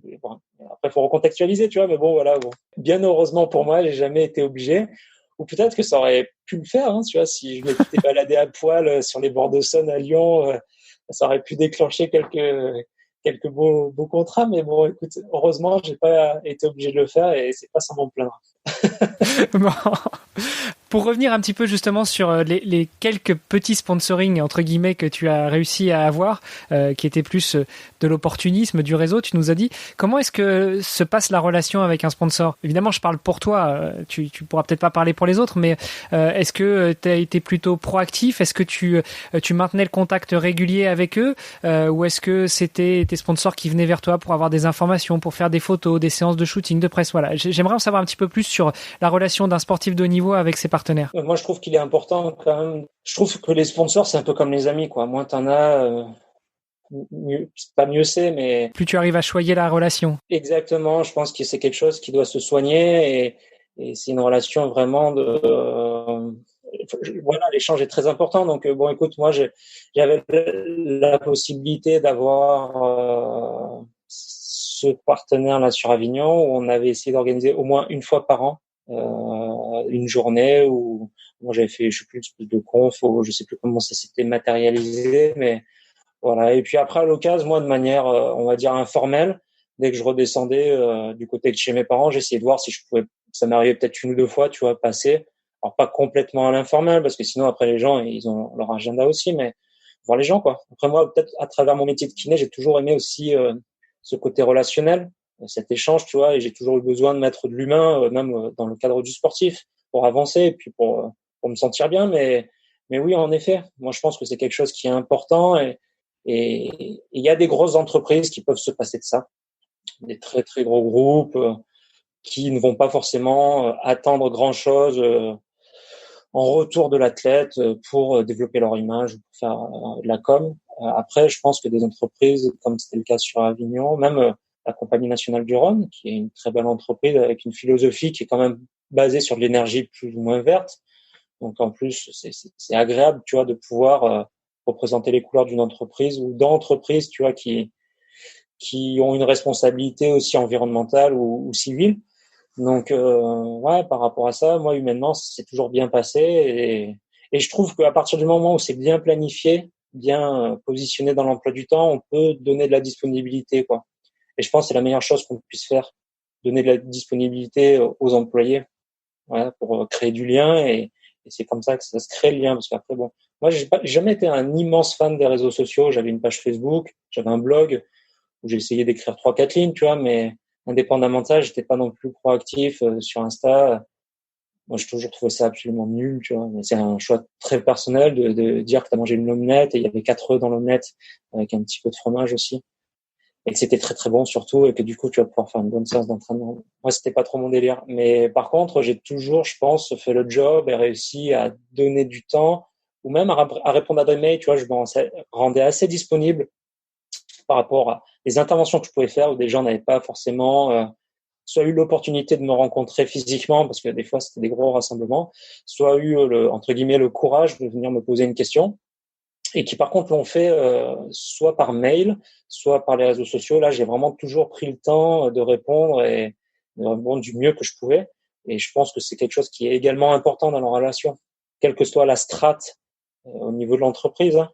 après, faut recontextualiser, tu vois. Mais bon, voilà. Bon. Bien heureusement pour moi, j'ai jamais été obligé. Ou peut-être que ça aurait pu le faire, hein, tu vois. Si je m'étais baladé à poil sur les bords de Saône à Lyon, ça aurait pu déclencher quelques beaux contrats. Mais bon, écoute, heureusement, j'ai pas été obligé de le faire et c'est pas sans m'en plaindre. Bon. Pour revenir un petit peu justement sur les quelques petits sponsoring entre guillemets que tu as réussi à avoir, qui étaient plus de l'opportunisme du réseau, tu nous as dit, comment est-ce que se passe la relation avec un sponsor? Évidemment, je parle pour toi, tu pourras peut-être pas parler pour les autres, mais est-ce que tu as été plutôt proactif? Est-ce que tu maintenais le contact régulier avec eux, ou est-ce que c'était tes sponsors qui venaient vers toi pour avoir des informations, pour faire des photos, des séances de shooting, de presse? Voilà, j'aimerais en savoir un petit peu plus sur la relation d'un sportif de haut niveau avec ses partenaires. Moi, je trouve qu'il est important quand même. Je trouve que les sponsors, c'est un peu comme les amis, quoi. Moins t'en as, mieux, pas mieux c'est, mais plus tu arrives à choyer la relation. Exactement. Je pense que c'est quelque chose qui doit se soigner et c'est une relation vraiment de. Voilà, l'échange est très important. Donc bon, écoute, moi, j'avais la possibilité d'avoir ce partenaire là sur Avignon où on avait essayé d'organiser au moins une fois par an. Une journée où moi j'avais fait, je sais plus, une espèce de conf, ou je sais plus comment ça s'était matérialisé, mais voilà. Et puis après, à l'occasion, moi, de manière, on va dire informelle, dès que je redescendais du côté de chez mes parents, j'essayais de voir si je pouvais. Ça m'arrivait peut-être une ou deux fois, tu vois, passer. Alors pas complètement à l'informel, parce que sinon après les gens, ils ont leur agenda aussi, mais voir les gens, quoi. Après moi, peut-être à travers mon métier de kiné, j'ai toujours aimé aussi ce côté relationnel, cet échange, tu vois, et j'ai toujours eu besoin de mettre de l'humain, même dans le cadre du sportif, pour avancer et puis pour me sentir bien. Mais oui, en effet, moi je pense que c'est quelque chose qui est important et il y a des grosses entreprises qui peuvent se passer de ça, des très très gros groupes qui ne vont pas forcément attendre grand chose en retour de l'athlète pour développer leur image, pour faire de la com. Après, je pense que des entreprises, comme c'était le cas sur Avignon, même la Compagnie nationale du Rhône, qui est une très belle entreprise avec une philosophie qui est quand même basée sur de l'énergie plus ou moins verte. Donc en plus, c'est agréable, tu vois, de pouvoir représenter les couleurs d'une entreprise ou d'entreprises, tu vois, qui ont une responsabilité aussi environnementale ou civile. Donc ouais, par rapport à ça, moi humainement, c'est toujours bien passé et je trouve qu'à partir du moment où c'est bien planifié, bien positionné dans l'emploi du temps, on peut donner de la disponibilité, quoi. Et je pense que c'est la meilleure chose qu'on puisse faire, donner de la disponibilité aux employés, voilà, pour créer du lien et c'est comme ça que ça se crée le lien. Parce qu'après, bon, moi, j'ai jamais été un immense fan des réseaux sociaux. J'avais une page Facebook, j'avais un blog où j'ai essayé d'écrire 3-4 lignes, tu vois, mais indépendamment de ça, j'étais pas non plus proactif sur Insta. Moi, j'ai toujours trouvé ça absolument nul, tu vois. Mais c'est un choix très personnel de dire que t'as mangé une omelette et il y avait 4 œufs dans l'omelette avec un petit peu de fromage aussi. Et que c'était très très bon surtout et que du coup tu vas pouvoir faire une bonne séance d'entraînement. Moi c'était pas trop mon délire, mais par contre j'ai toujours, je pense, fait le job et réussi à donner du temps ou même à répondre à des mails. Tu vois, je me rendais assez disponible par rapport à les interventions que je pouvais faire où des gens n'avaient pas forcément soit eu l'opportunité de me rencontrer physiquement parce que des fois c'était des gros rassemblements, soit eu entre guillemets le courage de venir me poser une question et qui par contre l'ont fait soit par mail, soit par les réseaux sociaux. Là, j'ai vraiment toujours pris le temps de répondre et de répondre du mieux que je pouvais. Et je pense que c'est quelque chose qui est également important dans la relation, quelle que soit la strate au niveau de l'entreprise. Hein.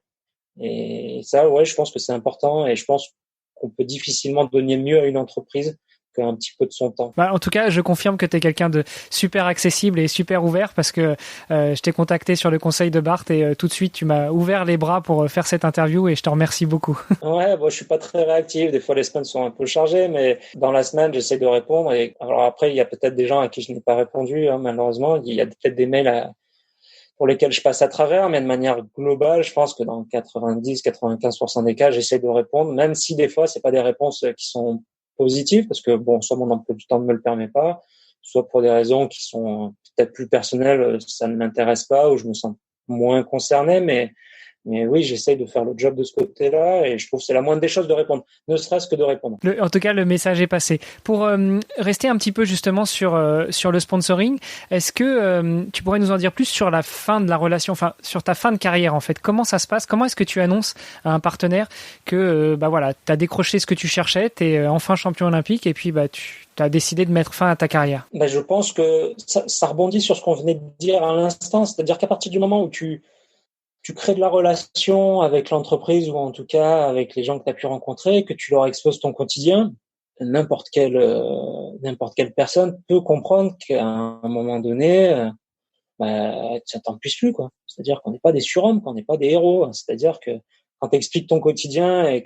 Et ça, ouais, je pense que c'est important et je pense qu'on peut difficilement donner mieux à une entreprise qu'un petit peu de son temps. Bah, en tout cas, je confirme que tu es quelqu'un de super accessible et super ouvert parce que je t'ai contacté sur le conseil de Bart et tout de suite, tu m'as ouvert les bras pour faire cette interview et je te remercie beaucoup. Ouais, bon, je suis pas très réactif. Des fois, les semaines sont un peu chargées, mais dans la semaine, j'essaie de répondre. Et alors après, il y a peut-être des gens à qui je n'ai pas répondu, hein, malheureusement. Il y a peut-être des mails pour lesquels je passe à travers, mais de manière globale, je pense que dans 90-95% des cas, j'essaie de répondre, même si des fois, c'est pas des réponses qui sont positives, parce que bon, soit mon emploi du temps ne me le permet pas, soit pour des raisons qui sont peut-être plus personnelles, ça ne m'intéresse pas ou je me sens moins concerné, mais Mais oui, j'essaye de faire le job de ce côté-là et je trouve que c'est la moindre des choses de répondre, ne serait-ce que de répondre. En tout cas, le message est passé. Pour rester un petit peu justement sur le sponsoring, est-ce que tu pourrais nous en dire plus sur la fin de la relation, enfin sur ta fin de carrière en fait? Comment ça se passe? Comment est-ce que tu annonces à un partenaire que voilà, tu as décroché ce que tu cherchais, tu es enfin champion olympique et puis tu as décidé de mettre fin à ta carrière? Je pense que ça rebondit sur ce qu'on venait de dire à l'instant, c'est-à-dire qu'à partir du moment où tu crées de la relation avec l'entreprise ou en tout cas avec les gens que tu as pu rencontrer, que tu leur exposes ton quotidien, n'importe quelle personne peut comprendre qu'à un moment donné, ça t'en puisse plus, quoi. C'est-à-dire qu'on n'est pas des surhommes, qu'on n'est pas des héros. C'est-à-dire que quand tu expliques ton quotidien et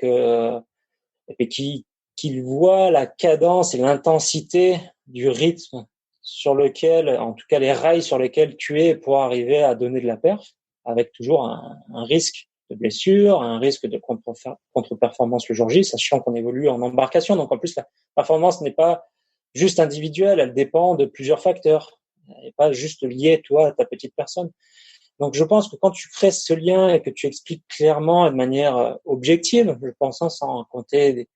qu'il voit la cadence et l'intensité du rythme sur lequel, en tout cas les rails sur lesquels tu es pour arriver à donner de la perf, avec toujours un risque de blessure, un risque de contre-performance le jour J, sachant qu'on évolue en embarcation. Donc en plus, la performance n'est pas juste individuelle, elle dépend de plusieurs facteurs. Elle n'est pas juste liée, toi, à ta petite personne. Donc je pense que quand tu crées ce lien et que tu expliques clairement et de manière objective, je pense, sans raconter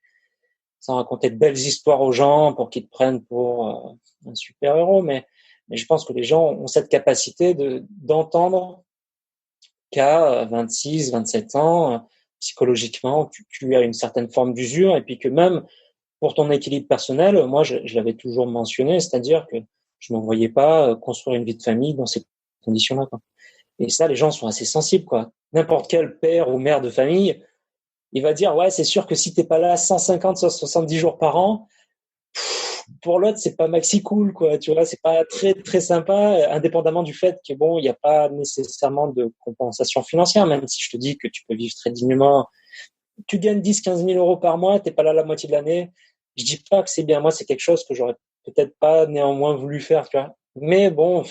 de belles histoires aux gens pour qu'ils te prennent pour un super-héros, mais je pense que les gens ont cette capacité d'entendre qu'à 26, 27 ans, psychologiquement, tu as une certaine forme d'usure et puis que même pour ton équilibre personnel, moi, je l'avais toujours mentionné, c'est-à-dire que je ne me voyais pas construire une vie de famille dans ces conditions-là, quoi. Et ça, les gens sont assez sensibles, quoi. N'importe quel père ou mère de famille, il va dire, ouais, c'est sûr que si t'es pas là 150, 170 jours par an, pour l'autre, c'est pas maxi cool, quoi. Tu vois, c'est pas très, très sympa, indépendamment du fait que bon, il n'y a pas nécessairement de compensation financière, même si je te dis que tu peux vivre très dignement. Tu gagnes 10, 15 000 euros par mois, t'es pas là la moitié de l'année. Je dis pas que c'est bien. Moi, c'est quelque chose que j'aurais peut-être pas néanmoins voulu faire, tu vois. Mais bon,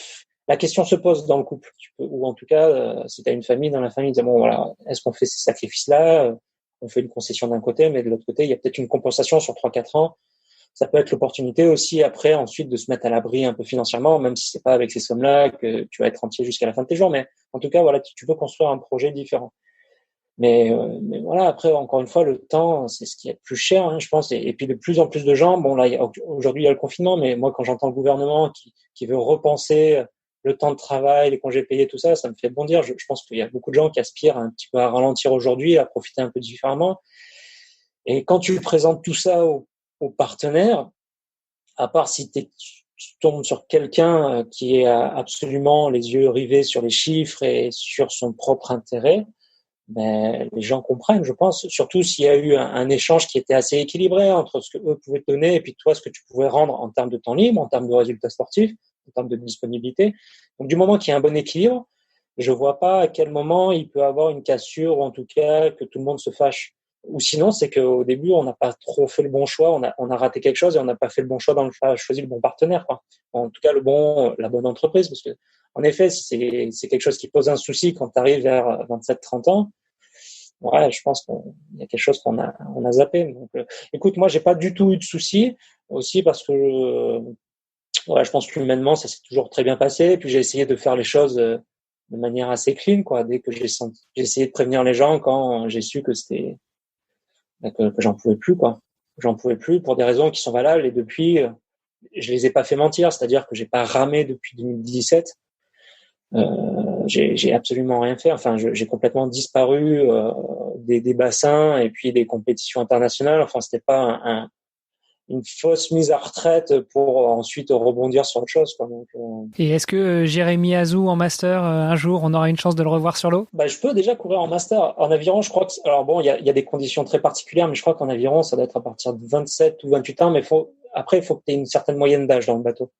la question se pose dans le couple. Ou en tout cas, si t'as une famille, dans la famille, dis bon, voilà, est-ce qu'on fait ces sacrifices-là? On fait une concession d'un côté, mais de l'autre côté, il y a peut-être une compensation sur 3-4 ans. Ça peut être l'opportunité aussi après, ensuite, de se mettre à l'abri un peu financièrement, même si c'est pas avec ces sommes-là que tu vas être entier jusqu'à la fin de tes jours. Mais en tout cas, voilà, tu peux construire un projet différent. Mais voilà, après, encore une fois, le temps, c'est ce qui est le plus cher, hein, je pense. Et puis, de plus en plus de gens, bon, là, aujourd'hui, il y a le confinement, mais moi, quand j'entends le gouvernement qui veut repenser le temps de travail, les congés payés, tout ça, ça me fait bondir. Je pense qu'il y a beaucoup de gens qui aspirent un petit peu à ralentir aujourd'hui, à profiter un peu différemment. Et quand tu présentes tout ça aux partenaires, à part si tu tombes sur quelqu'un qui est absolument les yeux rivés sur les chiffres et sur son propre intérêt, les gens comprennent, je pense, surtout s'il y a eu un échange qui était assez équilibré entre ce que eux pouvaient te donner et puis toi, ce que tu pouvais rendre en termes de temps libre, en termes de résultats sportifs, en termes de disponibilité. Donc, du moment qu'il y a un bon équilibre, je vois pas à quel moment il peut avoir une cassure ou en tout cas que tout le monde se fâche. Ou sinon, c'est qu'au début, on n'a pas trop fait le bon choix, on a raté quelque chose et on n'a pas fait le bon choix dans choisi le bon partenaire, quoi. En tout cas, la bonne entreprise, parce que, en effet, si c'est quelque chose qui pose un souci quand tu arrives vers 27-30 ans, ouais, je pense qu'il y a quelque chose qu'on a zappé. Donc, écoute, moi, j'ai pas du tout eu de soucis aussi parce que, je pense qu'humainement, ça s'est toujours très bien passé. Et puis, j'ai essayé de faire les choses de manière assez clean, quoi. Dès que j'ai essayé de prévenir les gens quand j'ai su que que j'en pouvais plus, quoi. J'en pouvais plus pour des raisons qui sont valables et depuis, je les ai pas fait mentir, c'est-à-dire que j'ai pas ramé depuis 2017. J'ai absolument rien fait. Enfin, j'ai complètement disparu des bassins et puis des compétitions internationales. Enfin, c'était pas une fausse mise à retraite pour ensuite rebondir sur autre chose, quoi. Donc, Et est-ce que Jérémy Azou en master, un jour, on aura une chance de le revoir sur l'eau? Je peux déjà courir en master. En aviron, je crois que, alors bon, il y a des conditions très particulières, mais je crois qu'en aviron, ça doit être à partir de 27 ou 28 ans, mais après, il faut que tu aies une certaine moyenne d'âge dans le bateau.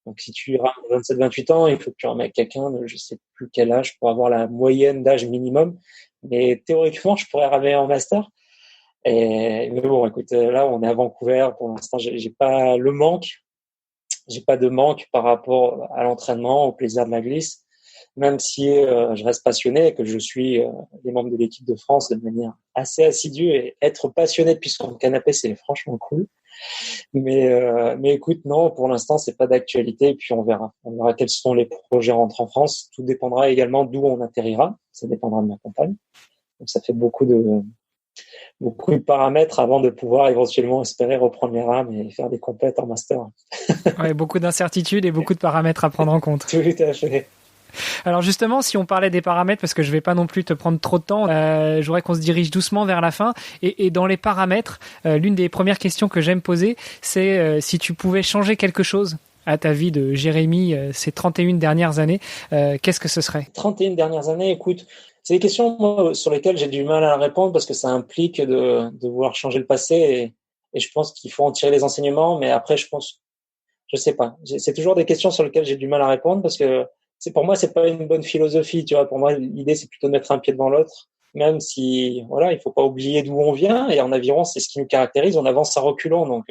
Donc, si tu rames 27-28 ans, il faut que tu remettes quelqu'un de je sais plus quel âge pour avoir la moyenne d'âge minimum. Mais théoriquement, je pourrais ramer en master. Mais bon, écoute, là, on est à Vancouver. Pour l'instant, j'ai pas le manque. J'ai pas de manque par rapport à l'entraînement, au plaisir de la glisse. Même si je reste passionné et que je suis les membres de l'équipe de France de manière assez assidue et être passionné depuis son canapé, c'est franchement cool. Mais écoute, non, pour l'instant, c'est pas d'actualité. Et puis on verra. On verra quels sont les projets rentrés en France. Tout dépendra également d'où on atterrira. Ça dépendra de ma compagne. Donc ça fait beaucoup de paramètres avant de pouvoir éventuellement espérer reprendre les rames et faire des compètes en master. Ouais, beaucoup d'incertitudes et beaucoup de paramètres à prendre en compte. Tout à fait. Alors justement, si on parlait des paramètres, parce que je vais pas non plus te prendre trop de temps, je voudrais qu'on se dirige doucement vers la fin. Et dans les paramètres, l'une des premières questions que j'aime poser, c'est si tu pouvais changer quelque chose à ta vie de Jérémy ces 31 dernières années, qu'est-ce que ce serait? 31 dernières années, écoute, c'est des questions moi, sur lesquelles j'ai du mal à répondre parce que ça implique de vouloir changer le passé et je pense qu'il faut en tirer les enseignements. Mais après, je sais pas. C'est toujours des questions sur lesquelles j'ai du mal à répondre parce que pour moi, c'est pas une bonne philosophie, tu vois. Pour moi, l'idée, c'est plutôt de mettre un pied devant l'autre, même si, voilà, il faut pas oublier d'où on vient. Et en aviron, c'est ce qui nous caractérise. On avance à reculons, donc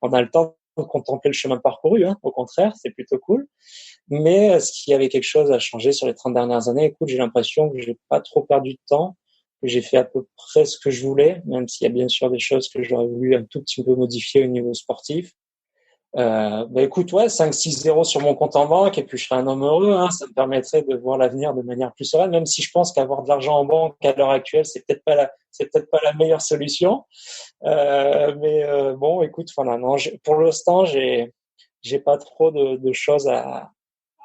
on a le temps de contempler le chemin parcouru. Hein. Au contraire, c'est plutôt cool. Mais est-ce qu'il y avait quelque chose à changer sur les 30 dernières années? Écoute, j'ai l'impression que j'ai pas trop perdu de temps, que j'ai fait à peu près ce que je voulais, même s'il y a bien sûr des choses que j'aurais voulu un tout petit peu modifier au niveau sportif. Écoute, ouais, 5-6-0 sur mon compte en banque et puis je serais un homme heureux, hein. Ça me permettrait de voir l'avenir de manière plus sereine, même si je pense qu'avoir de l'argent en banque à l'heure actuelle, c'est peut-être pas la meilleure solution. Bon, écoute, voilà, non, pour l'instant, j'ai pas trop de choses à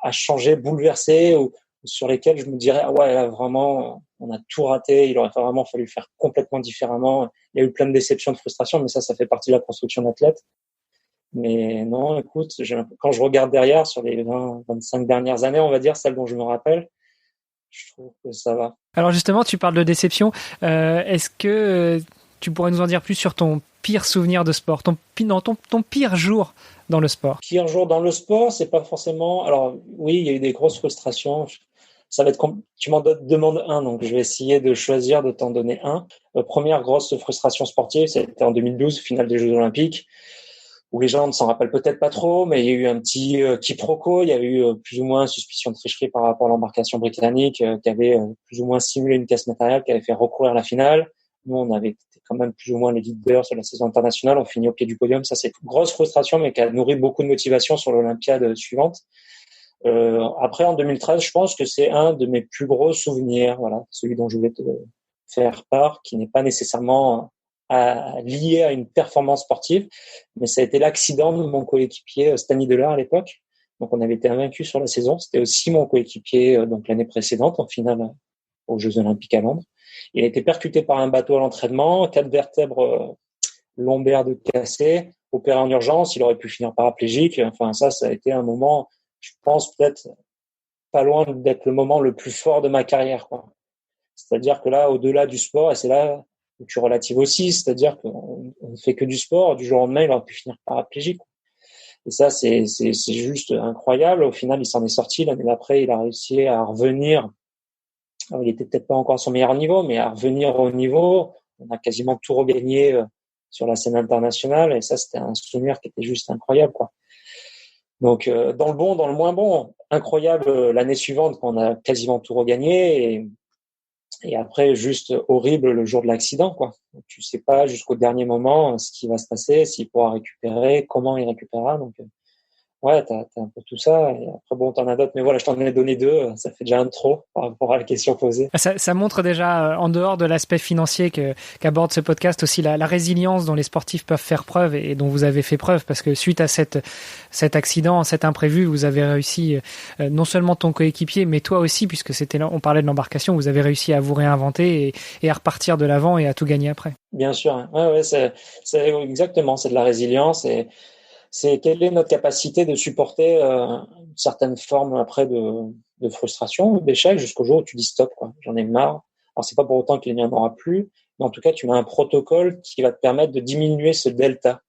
changer, bouleverser ou sur lesquelles je me dirais, ah ouais, là, vraiment, on a tout raté, il aurait vraiment fallu faire complètement différemment. Il y a eu plein de déceptions, de frustrations, mais ça fait partie de la construction d'athlète. Mais non, écoute, quand je regarde derrière sur les 25 dernières années, on va dire, celles dont je me rappelle, je trouve que ça va. Alors justement, tu parles de déception. Est-ce que tu pourrais nous en dire plus sur ton pire souvenir de sport, ton pire jour dans le sport? Pire jour dans le sport, c'est pas forcément. Alors oui, il y a eu des grosses frustrations. Ça va être tu m'en demandes un, donc je vais essayer de choisir de t'en donner un. Première grosse frustration sportive, c'était en 2012, finale des Jeux Olympiques, où les gens ne s'en rappellent peut-être pas trop, mais il y a eu un petit quiproquo. Il y a eu plus ou moins suspicion de tricherie par rapport à l'embarcation britannique qui avait plus ou moins simulé une casse matérielle qui avait fait recourir la finale. Nous, on avait été quand même plus ou moins les leaders sur la saison internationale. On finit au pied du podium. Ça, c'est une grosse frustration, mais qui a nourri beaucoup de motivation sur l'Olympiade suivante. Après, en 2013, je pense que c'est un de mes plus gros souvenirs. Voilà, celui dont je voulais te faire part, qui n'est pas nécessairement lié à une performance sportive, mais ça a été l'accident de mon coéquipier Stani Delard à l'époque. Donc, on avait été invaincus sur la saison. C'était aussi mon coéquipier donc l'année précédente en finale aux Jeux Olympiques à Londres. Il a été percuté par un bateau à l'entraînement, 4 vertèbres lombaires de cassées, opéré en urgence. Il aurait pu finir paraplégique. Enfin, ça a été un moment, je pense peut-être pas loin d'être le moment le plus fort de ma carrière, quoi. C'est-à-dire que là, au-delà du sport, et c'est là où tu relatives aussi, c'est-à-dire qu'on ne fait que du sport, du jour au lendemain, il aurait pu finir paraplégique. Et ça, c'est juste incroyable. Au final, il s'en est sorti. L'année d'après, il a réussi à revenir. Alors, il était peut-être pas encore à son meilleur niveau, mais à revenir au niveau. On a quasiment tout regagné sur la scène internationale. Et ça, c'était un souvenir qui était juste incroyable, quoi. Donc, dans le bon, dans le moins bon, incroyable l'année suivante quand on a quasiment tout regagné. Et après, juste horrible le jour de l'accident, quoi. Tu sais pas jusqu'au dernier moment ce qui va se passer, s'il pourra récupérer, comment il récupérera. Donc, ouais, t'as un peu tout ça. Et après, bon, t'en as d'autres. Mais voilà, je t'en ai donné deux. Ça fait déjà un de trop par rapport à la question posée. Ça montre déjà, en dehors de l'aspect financier qu'aborde ce podcast, aussi la résilience dont les sportifs peuvent faire preuve et dont vous avez fait preuve, parce que suite à cet accident, cet imprévu, vous avez réussi, non seulement ton coéquipier, mais toi aussi, puisque on parlait de l'embarcation, vous avez réussi à vous réinventer et à repartir de l'avant et à tout gagner après. Bien sûr. Ouais, c'est exactement, c'est de la résilience et c'est quelle est notre capacité de supporter une certaine forme après de frustration ou d'échec jusqu'au jour où tu dis stop, quoi. J'en ai marre. Alors c'est pas pour autant qu'il n'y en aura plus, mais en tout cas tu as un protocole qui va te permettre de diminuer ce delta,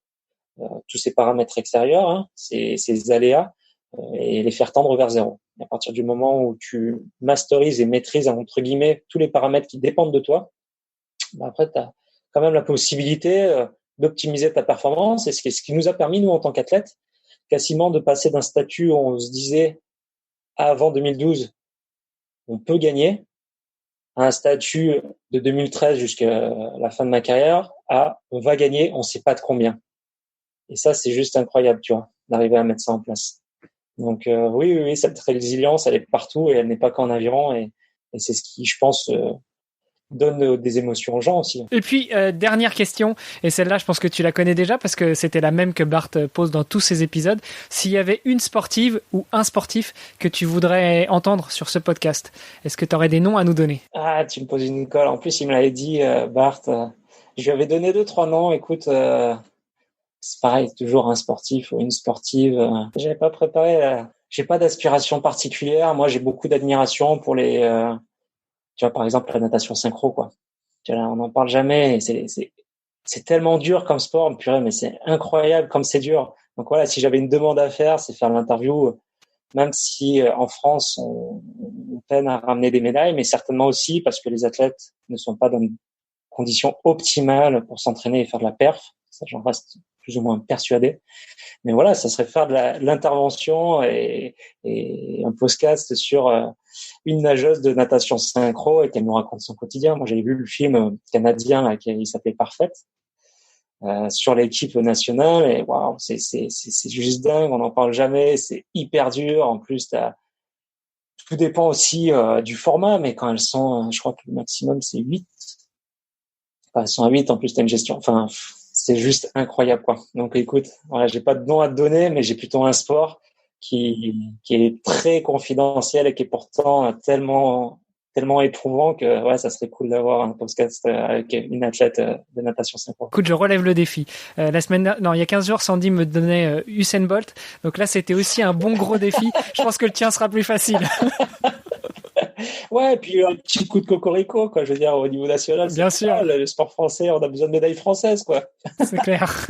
tous ces paramètres extérieurs, hein, ces aléas, et les faire tendre vers zéro. Et à partir du moment où tu masterises et maîtrises entre guillemets tous les paramètres qui dépendent de toi, après tu as quand même la possibilité d'optimiser ta performance. Et ce qui nous a permis, nous, en tant qu'athlètes, quasiment de passer d'un statut où on se disait, avant 2012, on peut gagner, à un statut de 2013 jusqu'à la fin de ma carrière, à on va gagner, on sait pas de combien. Et ça, c'est juste incroyable, tu vois, d'arriver à mettre ça en place. Donc oui, cette résilience, elle est partout et elle n'est pas qu'en aviron. Et c'est ce qui, je pense, donne des émotions aux gens aussi. Et puis, dernière question, et celle-là, je pense que tu la connais déjà parce que c'était la même que Bart pose dans tous ses épisodes. S'il y avait une sportive ou un sportif que tu voudrais entendre sur ce podcast, est-ce que tu aurais des noms à nous donner? Ah, tu me poses une colle. En plus, il me l'avait dit, Bart. Je lui avais donné 2-3 noms. Écoute, c'est pareil, toujours un sportif ou une sportive. J'avais pas préparé. J'ai pas d'aspiration particulière. Moi, j'ai beaucoup d'admiration pour les... tu vois, par exemple, la natation synchro, quoi. Tu vois, là, on n'en parle jamais. C'est tellement dur comme sport, purée, mais c'est incroyable comme c'est dur. Donc voilà, si j'avais une demande à faire, c'est faire l'interview, même si en France, on peine à ramener des médailles, mais certainement aussi parce que les athlètes ne sont pas dans une condition optimale pour s'entraîner et faire de la perf. Ça, j'en reste plus ou moins persuadé. Mais voilà, ça serait faire de l'intervention et un podcast sur une nageuse de natation synchro et qu'elle nous raconte son quotidien. Moi, j'avais vu le film canadien là, qui s'appelait Parfaite sur l'équipe nationale et waouh, c'est juste dingue. On n'en parle jamais. C'est hyper dur. En plus, tout dépend aussi du format, mais quand elles sont, je crois que le maximum c'est 8. Enfin, elles sont à 8. En plus, t'as une gestion. Enfin, c'est juste incroyable, quoi. Donc, écoute, voilà, j'ai pas de nom à te donner, mais j'ai plutôt un sport qui est très confidentiel et qui est pourtant tellement éprouvant que ouais, ça serait cool d'avoir un podcast avec une athlète de natation synchro. Écoute, je relève le défi. Il y a 15 jours, Sandy me donnait Usain Bolt. Donc là, c'était aussi un bon gros défi. Je pense que le tien sera plus facile. Ouais, et puis un petit coup de cocorico, quoi. Je veux dire, au niveau national, bien sûr. Pas, le sport français, on a besoin de médailles françaises, quoi. C'est clair.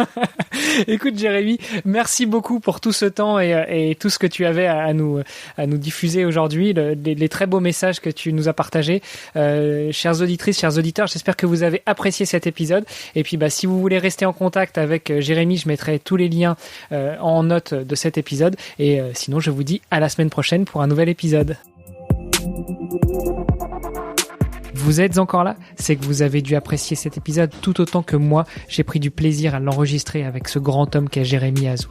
Écoute, Jérémy, merci beaucoup pour tout ce temps et tout ce que tu avais à nous diffuser aujourd'hui, les très beaux messages que tu nous as partagés. Chères auditrices, chers auditeurs, j'espère que vous avez apprécié cet épisode. Et puis, si vous voulez rester en contact avec Jérémy, je mettrai tous les liens en note de cet épisode. Et sinon, je vous dis à la semaine prochaine pour un nouvel épisode. Vous êtes encore là? C'est que vous avez dû apprécier cet épisode tout autant que moi, j'ai pris du plaisir à l'enregistrer avec ce grand homme qu'est Jérémy Azou.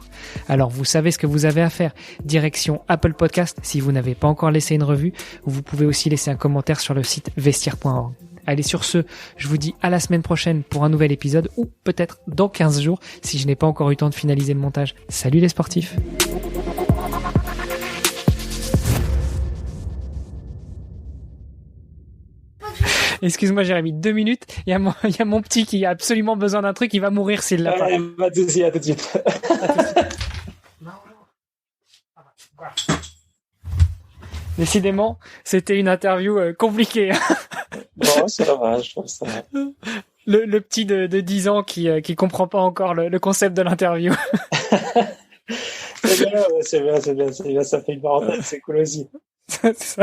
Alors vous savez ce que vous avez à faire. Direction Apple Podcast si vous n'avez pas encore laissé une revue. Vous pouvez aussi laisser un commentaire sur le site vestiaire.org. Allez, sur ce, je vous dis à la semaine prochaine pour un nouvel épisode ou peut-être dans 15 jours si je n'ai pas encore eu le temps de finaliser le montage. Salut les sportifs! Excuse-moi, Jérémy, 2 minutes. Il y a mon petit qui a absolument besoin d'un truc. Il va mourir s'il l'a pas. À tout de suite. Décidément, c'était une interview compliquée. Bon, ça va, je trouve ça. Le petit de 10 ans qui comprend pas encore le concept de l'interview. C'est bien, ça fait une parenthèse, c'est cool aussi. C'est ça.